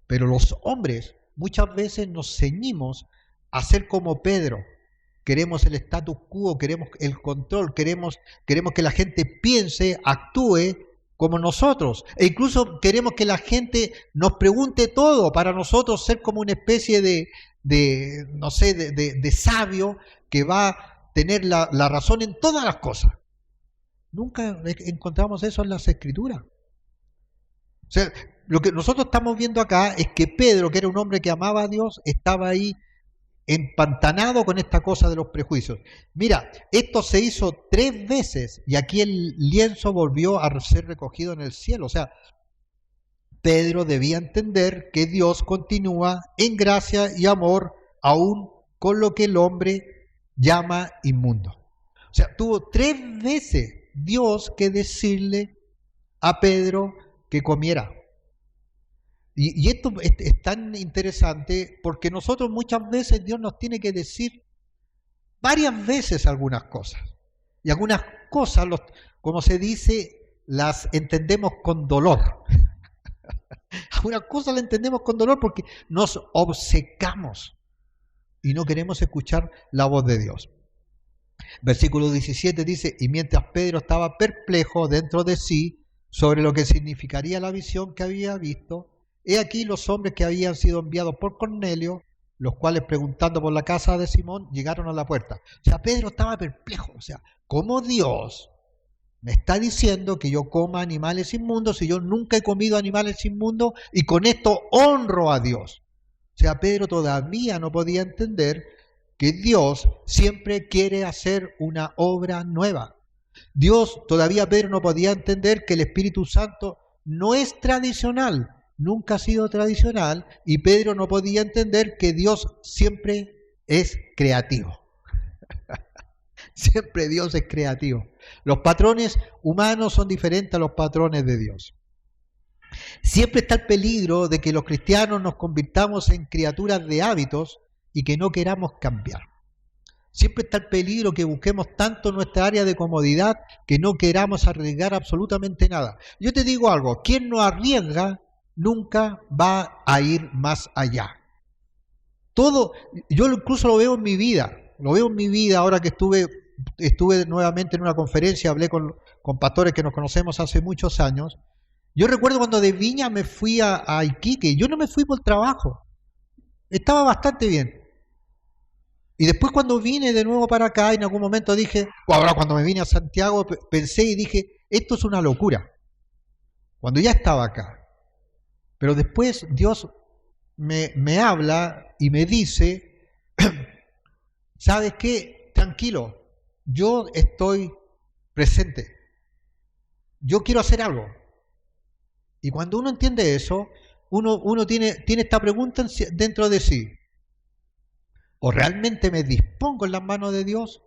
Pero los hombres muchas veces nos ceñimos a ser como Pedro. Queremos el status quo, queremos el control, queremos que la gente piense, actúe como nosotros. E incluso queremos que la gente nos pregunte todo para nosotros ser como una especie de sabio que va a tener la razón en todas las cosas. Nunca encontramos eso en las Escrituras. O sea, lo que nosotros estamos viendo acá es que Pedro, que era un hombre que amaba a Dios, estaba ahí empantanado con esta cosa de los prejuicios. Mira, esto se hizo 3 veces y aquí el lienzo volvió a ser recogido en el cielo. O sea, Pedro debía entender que Dios continúa en gracia y amor aún con lo que el hombre llama inmundo. O sea, tuvo 3 veces Dios que decirle a Pedro que comiera. Y esto es tan interesante porque nosotros muchas veces Dios nos tiene que decir varias veces algunas cosas. Y algunas cosas, como se dice, las entendemos con dolor. Algunas cosas las entendemos con dolor porque nos obcecamos y no queremos escuchar la voz de Dios. Versículo 17 dice, y mientras Pedro estaba perplejo dentro de sí sobre lo que significaría la visión que había visto, he aquí los hombres que habían sido enviados por Cornelio los cuales preguntando por la casa de Simón llegaron a la puerta. O sea, Pedro estaba perplejo. O sea, ¿cómo Dios me está diciendo que yo coma animales inmundos si yo nunca he comido animales inmundos y con esto honro a Dios? O sea, Pedro todavía no podía entender que Dios siempre quiere hacer una obra nueva. Dios, todavía Pedro no podía entender que el Espíritu Santo no es tradicional, nunca ha sido tradicional, y Pedro no podía entender que Dios siempre es creativo. Siempre Dios es creativo. Los patrones humanos son diferentes a los patrones de Dios. Siempre está el peligro de que los cristianos nos convirtamos en criaturas de hábitos y que no queramos cambiar. Siempre está el peligro que busquemos tanto nuestra área de comodidad que no queramos arriesgar absolutamente nada. Yo te digo algo, quien no arriesga nunca va a ir más allá. Todo, yo incluso lo veo en mi vida, ahora que estuve nuevamente en una conferencia, hablé con pastores que nos conocemos hace muchos años. Yo recuerdo cuando de Viña me fui a Iquique, yo no me fui por trabajo, estaba bastante bien. Y después cuando vine de nuevo para acá, en algún momento dije, ahora cuando me vine a Santiago, pensé y dije, esto es una locura, cuando ya estaba acá. Pero después Dios me habla y me dice, ¿sabes qué? Tranquilo, yo estoy presente, yo quiero hacer algo. Y cuando uno entiende eso, uno tiene esta pregunta dentro de sí. ¿O realmente me dispongo en las manos de Dios?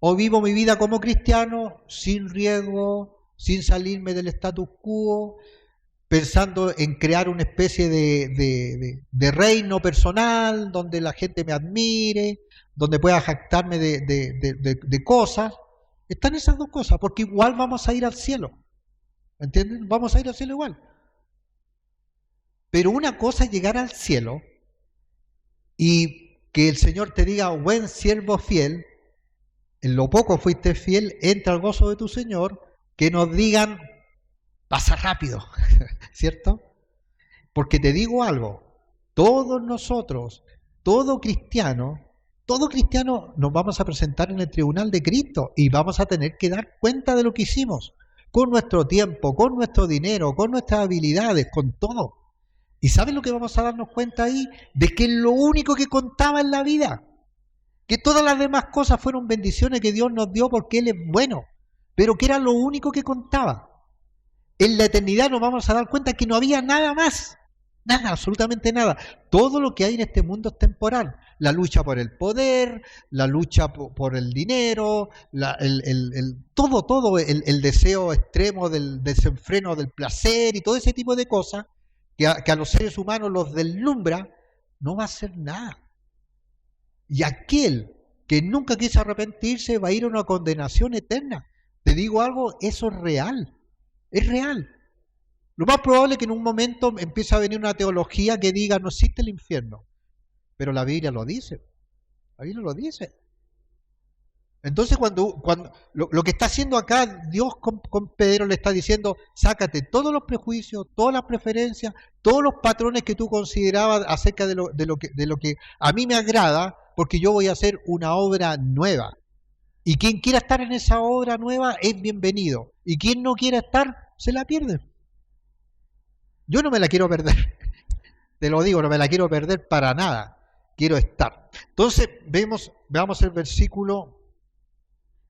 ¿O vivo mi vida como cristiano, sin riesgo, sin salirme del status quo, pensando en crear una especie de reino personal, donde la gente me admire, donde pueda jactarme de cosas? Están esas dos cosas, porque igual vamos a ir al cielo. ¿Entienden? Vamos a ir al cielo igual. Pero una cosa es llegar al cielo y que el Señor te diga, buen siervo fiel, en lo poco fuiste fiel, entra al gozo de tu Señor, que nos digan, pasa rápido, ¿cierto? Porque te digo algo, todos nosotros, todo cristiano, nos vamos a presentar en el tribunal de Cristo y vamos a tener que dar cuenta de lo que hicimos, con nuestro tiempo, con nuestro dinero, con nuestras habilidades, con todo. ¿Y saben lo que vamos a darnos cuenta ahí? De que es lo único que contaba en la vida. Que todas las demás cosas fueron bendiciones que Dios nos dio porque Él es bueno. Pero que era lo único que contaba. En la eternidad nos vamos a dar cuenta que no había nada más. Nada, absolutamente nada. Todo lo que hay en este mundo es temporal. La lucha por el poder, la lucha por el dinero, todo el deseo extremo del desenfreno del placer y todo ese tipo de cosas. Que a los seres humanos los deslumbra, no va a hacer nada. Y aquel que nunca quiso arrepentirse va a ir a una condenación eterna. Te digo algo, eso es real. Es real. Lo más probable es que en un momento empiece a venir una teología que diga no existe el infierno. Pero la Biblia lo dice. La Biblia lo dice. Entonces cuando lo que está haciendo acá Dios con Pedro le está diciendo, sácate todos los prejuicios, todas las preferencias, todos los patrones que tú considerabas acerca de lo que a mí me agrada, porque yo voy a hacer una obra nueva. Y quien quiera estar en esa obra nueva es bienvenido. Y quien no quiera estar, se la pierde. Yo no me la quiero perder. Te lo digo, no me la quiero perder para nada. Quiero estar. Entonces, veamos el versículo.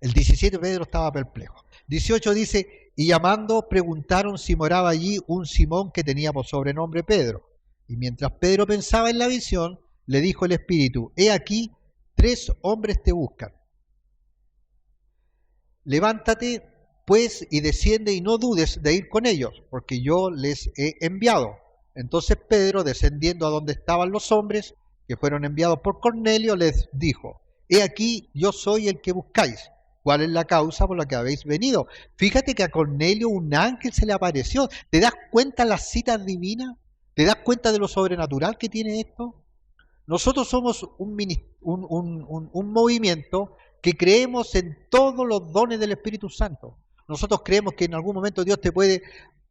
El 17, Pedro estaba perplejo. 18 dice, y llamando preguntaron si moraba allí un Simón que tenía por sobrenombre Pedro. Y mientras Pedro pensaba en la visión, le dijo el Espíritu, he aquí, 3 hombres te buscan. Levántate, pues, y desciende y no dudes de ir con ellos, porque yo les he enviado. Entonces Pedro, descendiendo a donde estaban los hombres, que fueron enviados por Cornelio, les dijo, he aquí, yo soy el que buscáis. ¿Cuál es la causa por la que habéis venido? Fíjate que a Cornelio un ángel se le apareció. ¿Te das cuenta de las citas divinas? ¿Te das cuenta de lo sobrenatural que tiene esto? Nosotros somos un movimiento que creemos en todos los dones del Espíritu Santo. Nosotros creemos que en algún momento Dios te puede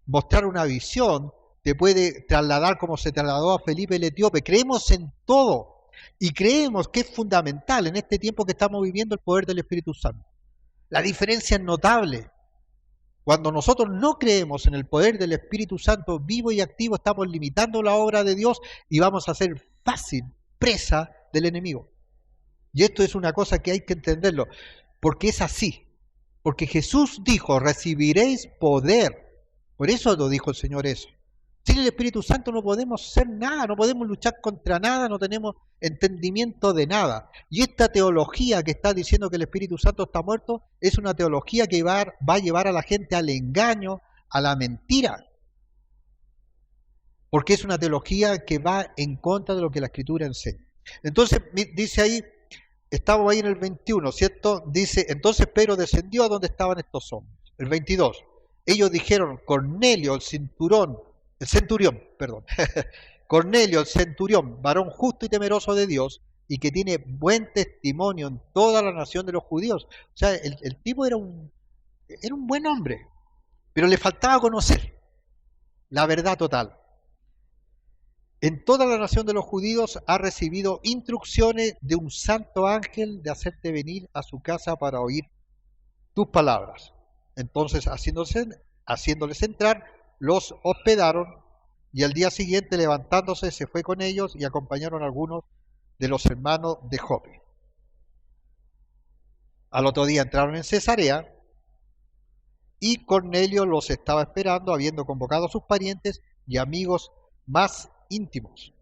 mostrar una visión, te puede trasladar como se trasladó a Felipe el Etíope. Creemos en todo. Y creemos que es fundamental en este tiempo que estamos viviendo el poder del Espíritu Santo. La diferencia es notable. Cuando nosotros no creemos en el poder del Espíritu Santo vivo y activo, estamos limitando la obra de Dios y vamos a ser fácil presa del enemigo. Y esto es una cosa que hay que entenderlo, porque es así. Porque Jesús dijo, recibiréis poder. Por eso lo dijo el Señor eso. Sin el Espíritu Santo no podemos hacer nada, no podemos luchar contra nada, no tenemos entendimiento de nada. Y esta teología que está diciendo que el Espíritu Santo está muerto es una teología que va a llevar a la gente al engaño, a la mentira. Porque es una teología que va en contra de lo que la Escritura enseña. Entonces, dice ahí, estamos ahí en el 21, ¿cierto? Dice, entonces Pedro descendió a donde estaban estos hombres. El 22, ellos dijeron, Cornelio, el centurión, Cornelio, el centurión, varón justo y temeroso de Dios, y que tiene buen testimonio en toda la nación de los judíos. O sea, el tipo era un buen hombre, pero le faltaba conocer la verdad total. En toda la nación de los judíos ha recibido instrucciones de un santo ángel de hacerte venir a su casa para oír tus palabras. Entonces, haciéndoles entrar, los hospedaron y al día siguiente, levantándose, se fue con ellos y acompañaron a algunos de los hermanos de Jope. Al otro día entraron en Cesarea y Cornelio los estaba esperando, habiendo convocado a sus parientes y amigos más íntimos.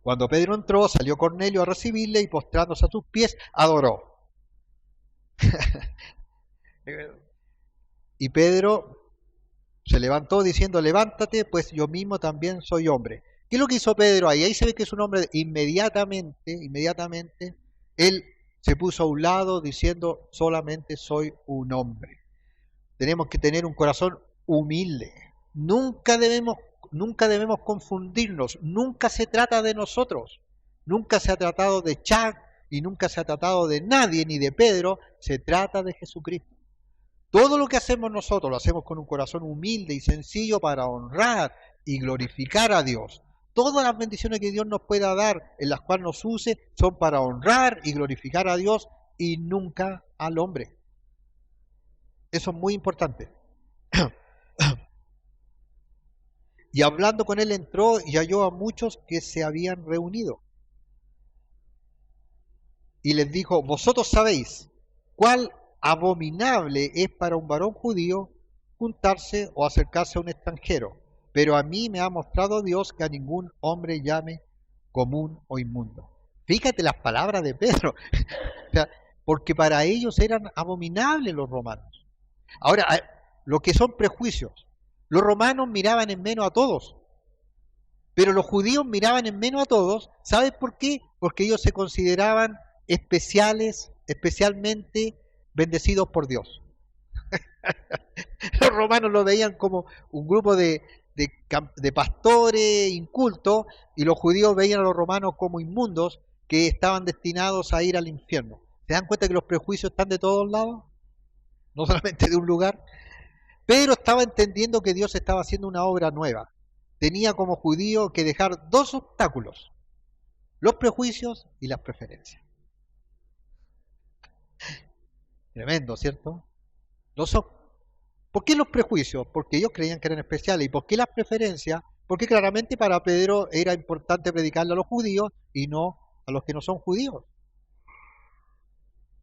Cuando Pedro entró, salió Cornelio a recibirle y postrándose a sus pies, adoró. Y Pedro se levantó diciendo, levántate, pues yo mismo también soy hombre. ¿Qué es lo que hizo Pedro ahí? Ahí se ve que es un hombre, inmediatamente, él se puso a un lado diciendo, solamente soy un hombre. Tenemos que tener un corazón humilde. Nunca debemos confundirnos. Nunca se trata de nosotros. Nunca se ha tratado de Chuck y nunca se ha tratado de nadie, ni de Pedro. Se trata de Jesucristo. Todo lo que hacemos nosotros lo hacemos con un corazón humilde y sencillo para honrar y glorificar a Dios. Todas las bendiciones que Dios nos pueda dar, en las cuales nos use, son para honrar y glorificar a Dios y nunca al hombre. Eso es muy importante. Y hablando con él entró y halló a muchos que se habían reunido. Y les dijo, vosotros sabéis cuál abominable es para un varón judío juntarse o acercarse a un extranjero, pero a mí me ha mostrado Dios que a ningún hombre llame común o inmundo. Fíjate las palabras de Pedro, o sea, porque para ellos eran abominables los romanos. Ahora, lo que son prejuicios, los romanos miraban en menos a todos, pero los judíos miraban en menos a todos. ¿Sabes por qué? Porque ellos se consideraban especialmente bendecidos por Dios. Los romanos lo veían como un grupo de pastores incultos y los judíos veían a los romanos como inmundos que estaban destinados a ir al infierno. ¿Se dan cuenta que los prejuicios están de todos lados? No solamente de un lugar. Pedro estaba entendiendo que Dios estaba haciendo una obra nueva. Tenía como judío que dejar dos obstáculos: los prejuicios y las preferencias. Tremendo, ¿cierto? ¿Por qué los prejuicios? Porque ellos creían que eran especiales. ¿Y por qué las preferencias? Porque claramente para Pedro era importante predicarle a los judíos y no a los que no son judíos.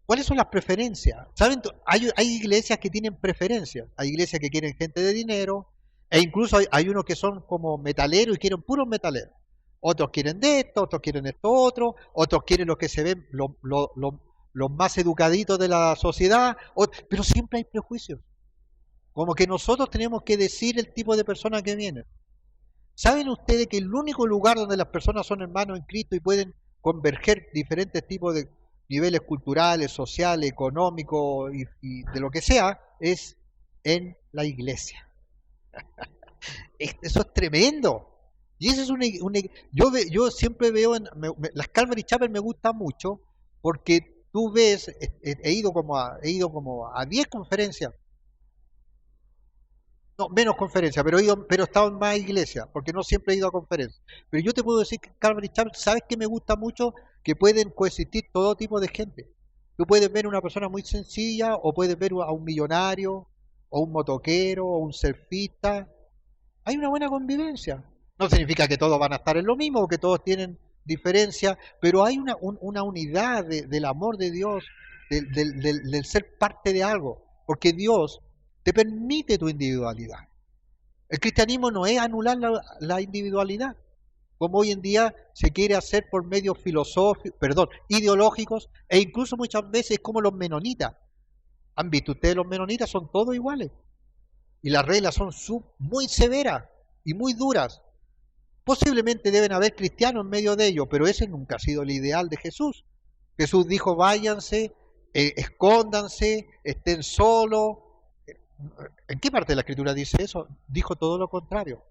¿Cuáles son las preferencias? ¿Saben? Hay iglesias que tienen preferencias. Hay iglesias que quieren gente de dinero, e incluso hay unos que son como metaleros y quieren puros metaleros. Otros quieren de esto, otros quieren esto otro, otros quieren los que se ven los más educaditos de la sociedad, pero siempre hay prejuicios. Como que nosotros tenemos que decir el tipo de personas que vienen. ¿Saben ustedes que el único lugar donde las personas son hermanos en Cristo y pueden converger diferentes tipos de niveles culturales, sociales, económicos y de lo que sea, es en la iglesia? Eso es tremendo. Y eso es yo siempre veo, las Calvary Chapel me gusta mucho porque tú ves, he ido como a 10 conferencias. No, menos conferencias, pero he estado en más iglesias, porque no siempre he ido a conferencias. Pero yo te puedo decir que Calvary Chapel, ¿sabes qué me gusta mucho? Que pueden coexistir todo tipo de gente. Tú puedes ver una persona muy sencilla, o puedes ver a un millonario, o un motoquero, o un surfista. Hay una buena convivencia. No significa que todos van a estar en lo mismo, o que todos tienen diferencias, pero hay una unidad del amor de Dios, del ser parte de algo, porque Dios te permite tu individualidad. El cristianismo no es anular la individualidad, como hoy en día se quiere hacer por medios ideológicos, e incluso muchas veces como los menonitas. ¿Han visto ustedes los menonitas? Son todos iguales. Y las reglas son muy severas y muy duras. Posiblemente deben haber cristianos en medio de ellos, pero ese nunca ha sido el ideal de Jesús. Jesús dijo, váyanse, escóndanse, estén solos. ¿En qué parte de la Escritura dice eso? Dijo todo lo contrario.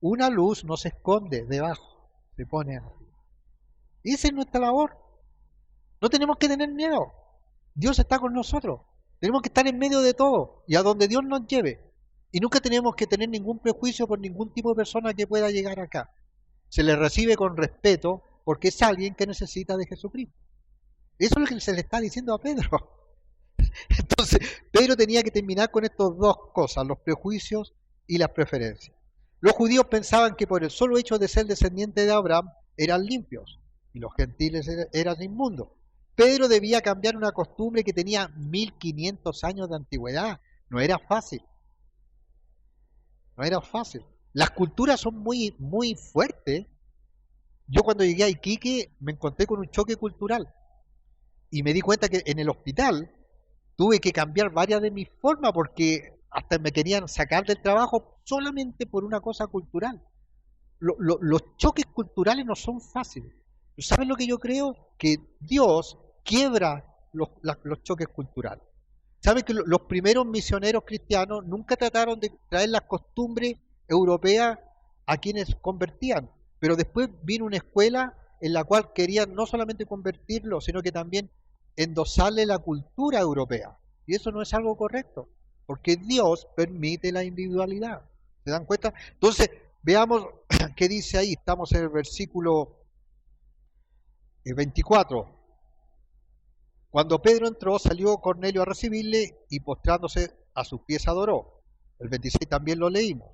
Una luz no se esconde debajo, se pone arriba. Y esa es nuestra labor. No tenemos que tener miedo. Dios está con nosotros. Tenemos que estar en medio de todo y a donde Dios nos lleve. Y nunca tenemos que tener ningún prejuicio por ningún tipo de persona que pueda llegar acá. Se le recibe con respeto porque es alguien que necesita de Jesucristo. Eso es lo que se le está diciendo a Pedro. Entonces, Pedro tenía que terminar con estas dos cosas, los prejuicios y las preferencias. Los judíos pensaban que por el solo hecho de ser descendientes de Abraham eran limpios y los gentiles eran inmundos. Pedro debía cambiar una costumbre que tenía 1500 años de antigüedad. No era fácil. No era fácil. Las culturas son muy, muy fuertes. Yo cuando llegué a Iquique me encontré con un choque cultural y me di cuenta que en el hospital tuve que cambiar varias de mis formas porque hasta me querían sacar del trabajo solamente por una cosa cultural. Los choques culturales no son fáciles. ¿Sabes lo que yo creo? Que Dios quiebra los choques culturales. ¿Sabes que los primeros misioneros cristianos nunca trataron de traer las costumbres europeas a quienes convertían? Pero después vino una escuela en la cual querían no solamente convertirlo, sino que también endosarle la cultura europea. Y eso no es algo correcto, porque Dios permite la individualidad. ¿Se dan cuenta? Entonces, veamos qué dice ahí. Estamos en el versículo 24. Cuando Pedro entró, salió Cornelio a recibirle y postrándose a sus pies adoró. El 26 también lo leímos.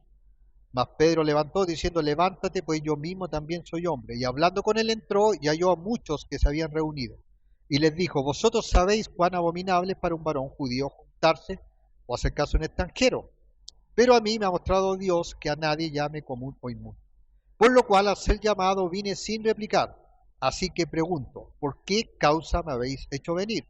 Mas Pedro levantó diciendo, levántate, pues yo mismo también soy hombre. Y hablando con él entró y halló a muchos que se habían reunido. Y les dijo, vosotros sabéis cuán abominable es para un varón judío juntarse o hacer caso a un extranjero. Pero a mí me ha mostrado Dios que a nadie llame común o inmundo. Por lo cual al ser llamado vine sin replicar. Así que pregunto, ¿por qué causa me habéis hecho venir?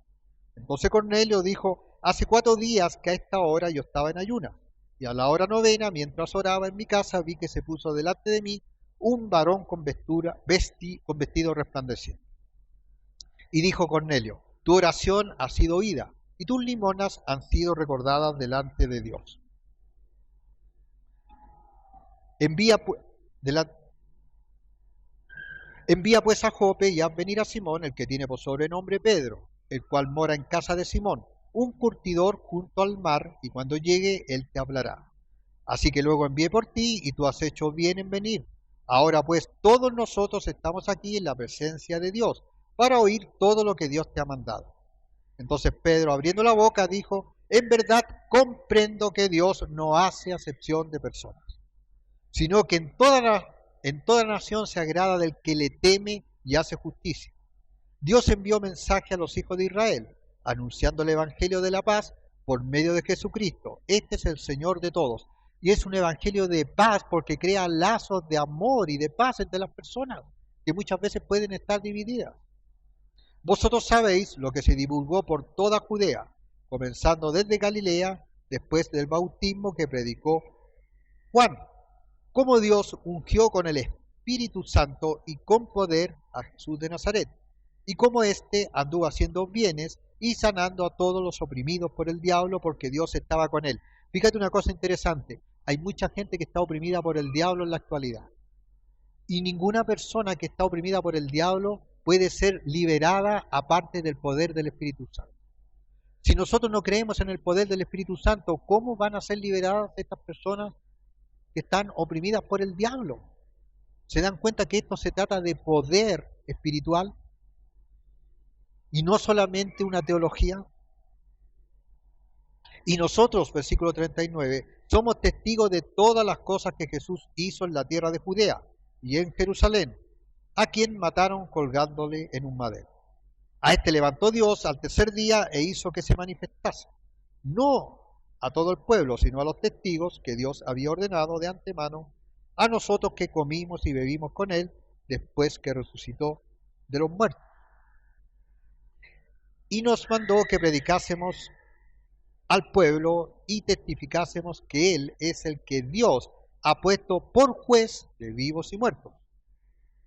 Entonces Cornelio dijo, hace 4 días que a esta hora yo estaba en ayuna, y a la hora 9, mientras oraba en mi casa, vi que se puso delante de mí un varón con vestido resplandeciente. Y dijo Cornelio, tu oración ha sido oída, y tus limonas han sido recordadas delante de Dios. Envía pues a Jope y haz venir a Simón, el que tiene por sobrenombre Pedro, el cual mora en casa de Simón, un curtidor junto al mar, y cuando llegue él te hablará. Así que luego envié por ti, y tú has hecho bien en venir. Ahora pues todos nosotros estamos aquí en la presencia de Dios, para oír todo lo que Dios te ha mandado. Entonces Pedro, abriendo la boca, dijo, en verdad comprendo que Dios no hace acepción de personas, sino que en toda nación se agrada del que le teme y hace justicia. Dios envió mensaje a los hijos de Israel, anunciando el evangelio de la paz por medio de Jesucristo. Este es el Señor de todos. Y es un evangelio de paz porque crea lazos de amor y de paz entre las personas, que muchas veces pueden estar divididas. Vosotros sabéis lo que se divulgó por toda Judea, comenzando desde Galilea, después del bautismo que predicó Juan, cómo Dios ungió con el Espíritu Santo y con poder a Jesús de Nazaret, y cómo éste anduvo haciendo bienes y sanando a todos los oprimidos por el diablo, porque Dios estaba con él. Fíjate una cosa interesante, hay mucha gente que está oprimida por el diablo en la actualidad, y ninguna persona que está oprimida por el diablo puede ser liberada aparte del poder del Espíritu Santo. Si nosotros no creemos en el poder del Espíritu Santo, ¿cómo van a ser liberadas estas personas que están oprimidas por el diablo? ¿Se dan cuenta que esto se trata de poder espiritual y no solamente una teología? Y nosotros, versículo 39, somos testigos de todas las cosas que Jesús hizo en la tierra de Judea y en Jerusalén, a quien mataron colgándole en un madero. A este levantó Dios al tercer día e hizo que se manifestase, no a todo el pueblo, sino a los testigos que Dios había ordenado de antemano, a nosotros que comimos y bebimos con él después que resucitó de los muertos. Y nos mandó que predicásemos al pueblo y testificásemos que Él es el que Dios ha puesto por juez de vivos y muertos.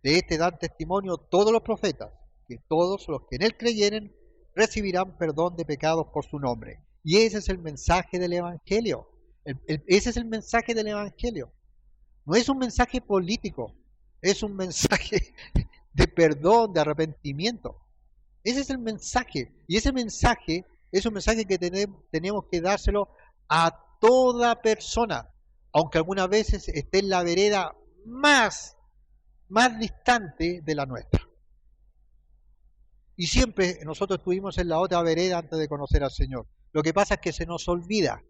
De este dan testimonio todos los profetas, que todos los que en Él creyeren recibirán perdón de pecados por su nombre. Y ese es el mensaje del Evangelio. Ese es el mensaje del Evangelio. No es un mensaje político, es un mensaje de perdón, de arrepentimiento. Ese es el mensaje. Y ese mensaje es un mensaje que tenemos que dárselo a toda persona, aunque algunas veces esté en la vereda más distante de la nuestra. Y siempre nosotros estuvimos en la otra vereda antes de conocer al Señor. Lo que pasa es que se nos olvida.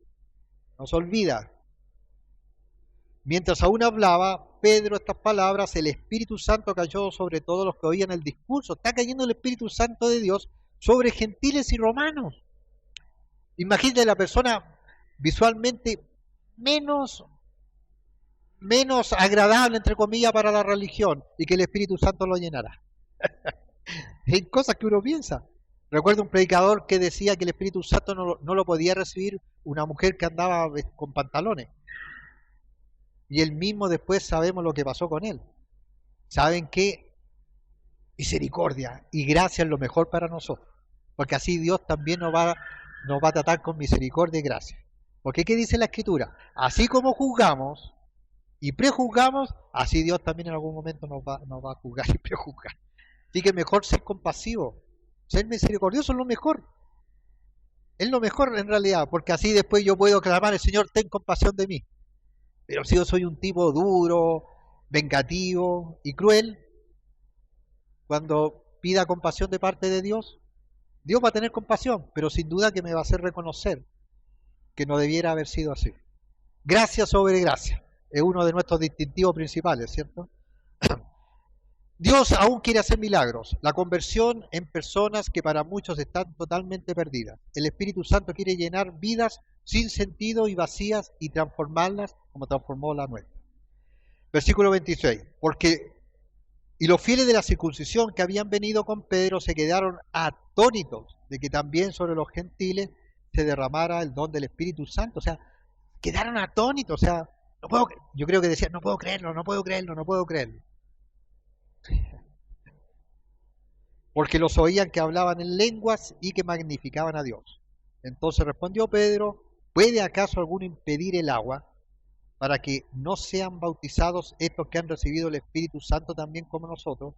Mientras aún hablaba Pedro estas palabras, el Espíritu Santo cayó sobre todos los que oían el discurso. Está cayendo el Espíritu Santo de Dios sobre gentiles y romanos. Imagínate la persona visualmente menos agradable, entre comillas, para la religión y que el Espíritu Santo lo llenará. Hay cosas que uno piensa. Recuerdo un predicador que decía que el Espíritu Santo no lo podía recibir una mujer que andaba con pantalones. Y él mismo después sabemos lo que pasó con él. ¿Saben qué? Misericordia y gracia es lo mejor para nosotros. Porque así Dios también nos va a tratar con misericordia y gracia. Porque ¿qué dice la Escritura? Así como juzgamos y prejuzgamos, así Dios también en algún momento nos va a juzgar y prejuzgar. Así que mejor ser compasivo, ser misericordioso es lo mejor. Es lo mejor en realidad, porque así después yo puedo clamar al Señor, ten compasión de mí. Pero si yo soy un tipo duro, vengativo y cruel, cuando pida compasión de parte de Dios, Dios va a tener compasión, pero sin duda que me va a hacer reconocer que no debiera haber sido así. Gracia sobre gracia es uno de nuestros distintivos principales, ¿cierto? Dios aún quiere hacer milagros, la conversión en personas que para muchos están totalmente perdidas. El Espíritu Santo quiere llenar vidas sin sentido y vacías y transformarlas como transformó la nuestra. Versículo 26. Y los fieles de la circuncisión que habían venido con Pedro se quedaron atónitos de que también sobre los gentiles se derramara el don del Espíritu Santo. O sea, quedaron atónitos. O sea, yo creo que decían, no puedo creerlo. Porque los oían que hablaban en lenguas y que magnificaban a Dios. Entonces respondió Pedro, ¿puede acaso alguno impedir el agua para que no sean bautizados estos que han recibido el Espíritu Santo también como nosotros?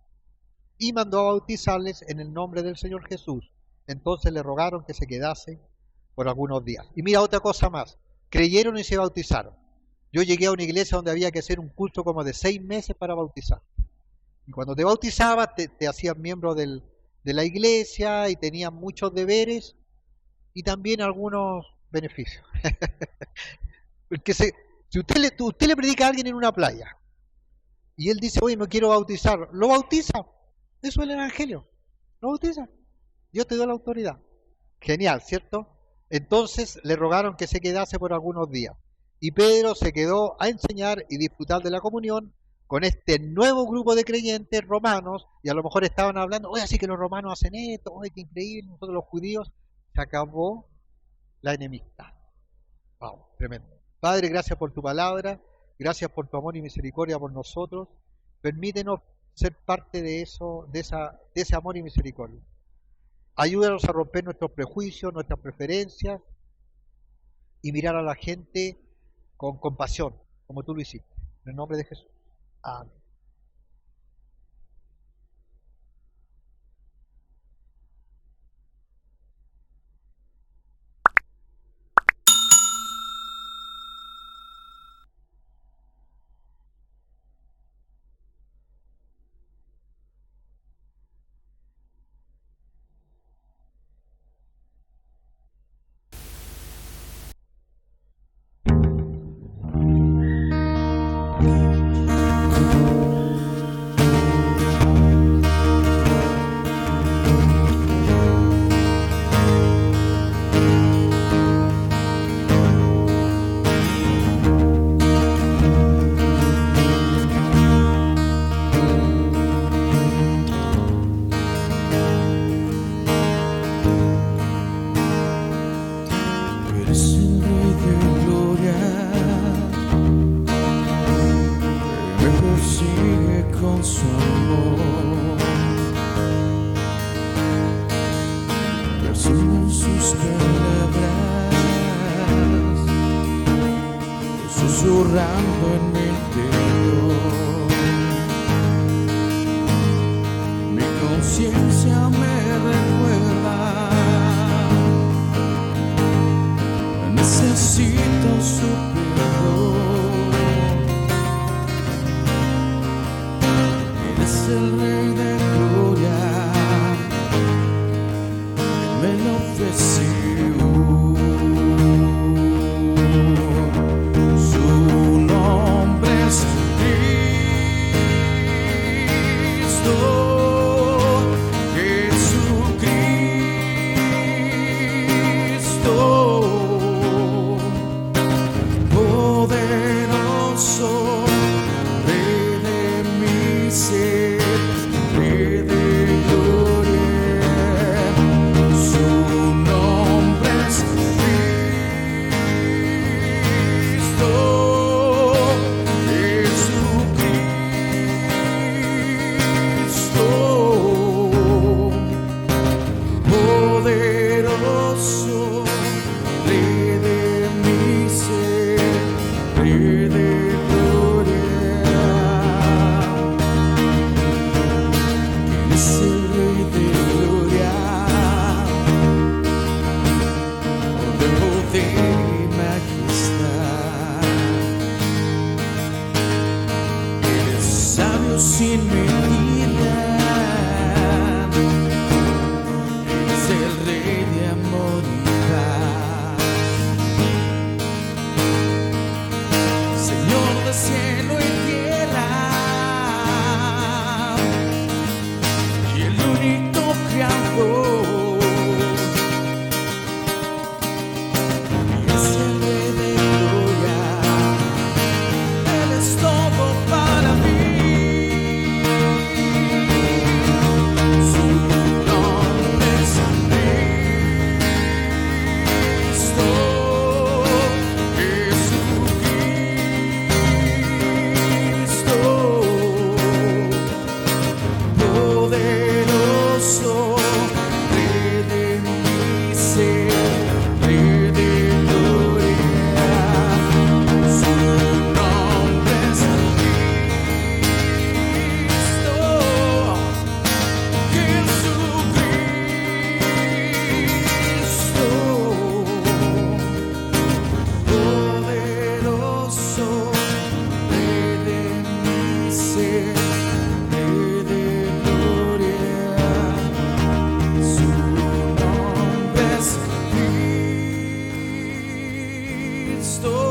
Y mandó a bautizarles en el nombre del Señor Jesús. Entonces le rogaron que se quedase por algunos días. Y mira otra cosa más, creyeron y se bautizaron. Yo llegué a una iglesia donde había que hacer un culto como de 6 meses para bautizar. Y cuando te bautizabas te hacías miembro de la iglesia y tenías muchos deberes y también algunos beneficios. Porque si usted le predica a alguien en una playa y él dice, oye, me quiero bautizar, lo bautiza. Eso es el Evangelio. Lo bautiza. Dios te dio la autoridad. Genial, ¿cierto? Entonces le rogaron que se quedase por algunos días. Y Pedro se quedó a enseñar y disfrutar de la comunión con este nuevo grupo de creyentes romanos, y a lo mejor estaban hablando, oye, así que los romanos hacen esto, oye, qué increíble, nosotros los judíos. Se acabó la enemistad. Wow, tremendo. Padre, gracias por tu palabra, gracias por tu amor y misericordia por nosotros. Permítenos ser parte de eso, de ese amor y misericordia. Ayúdanos a romper nuestros prejuicios, nuestras preferencias y mirar a la gente con compasión, como tú lo hiciste. En el nombre de Jesús. Amén. es el Rey de Gloria, que me persigue con su amor, resuenan sus palabras, susurrando en mi interior. Mi conciencia me recuerda: necesito su perdón. Él es el Rey de Gloria, Él me lo ofreció. Su nombre es Cristo, Jesucristo, poderoso, Rey de mi ser, Rey de gloria. Su nombre es Cristo, Jesucristo, poderoso, Rey de mi ser, Rey de gloria. ¿Quién es el Rey de gloria? De poder y majestad. Él es sabio sin medida. Él es el Rey de amor y paz. Señor de cielo y tierra, y el único creador. Y es el Rey de gloria, Él es todo para mí. Su nombre es Cristo, Jesucristo, poderoso, Rey de mi ser, Rey de gloria. Su nombre es Cristo, Jesucristo, poderoso, Rey de mi ser, Rey de gloria. Su nombre es Cristo.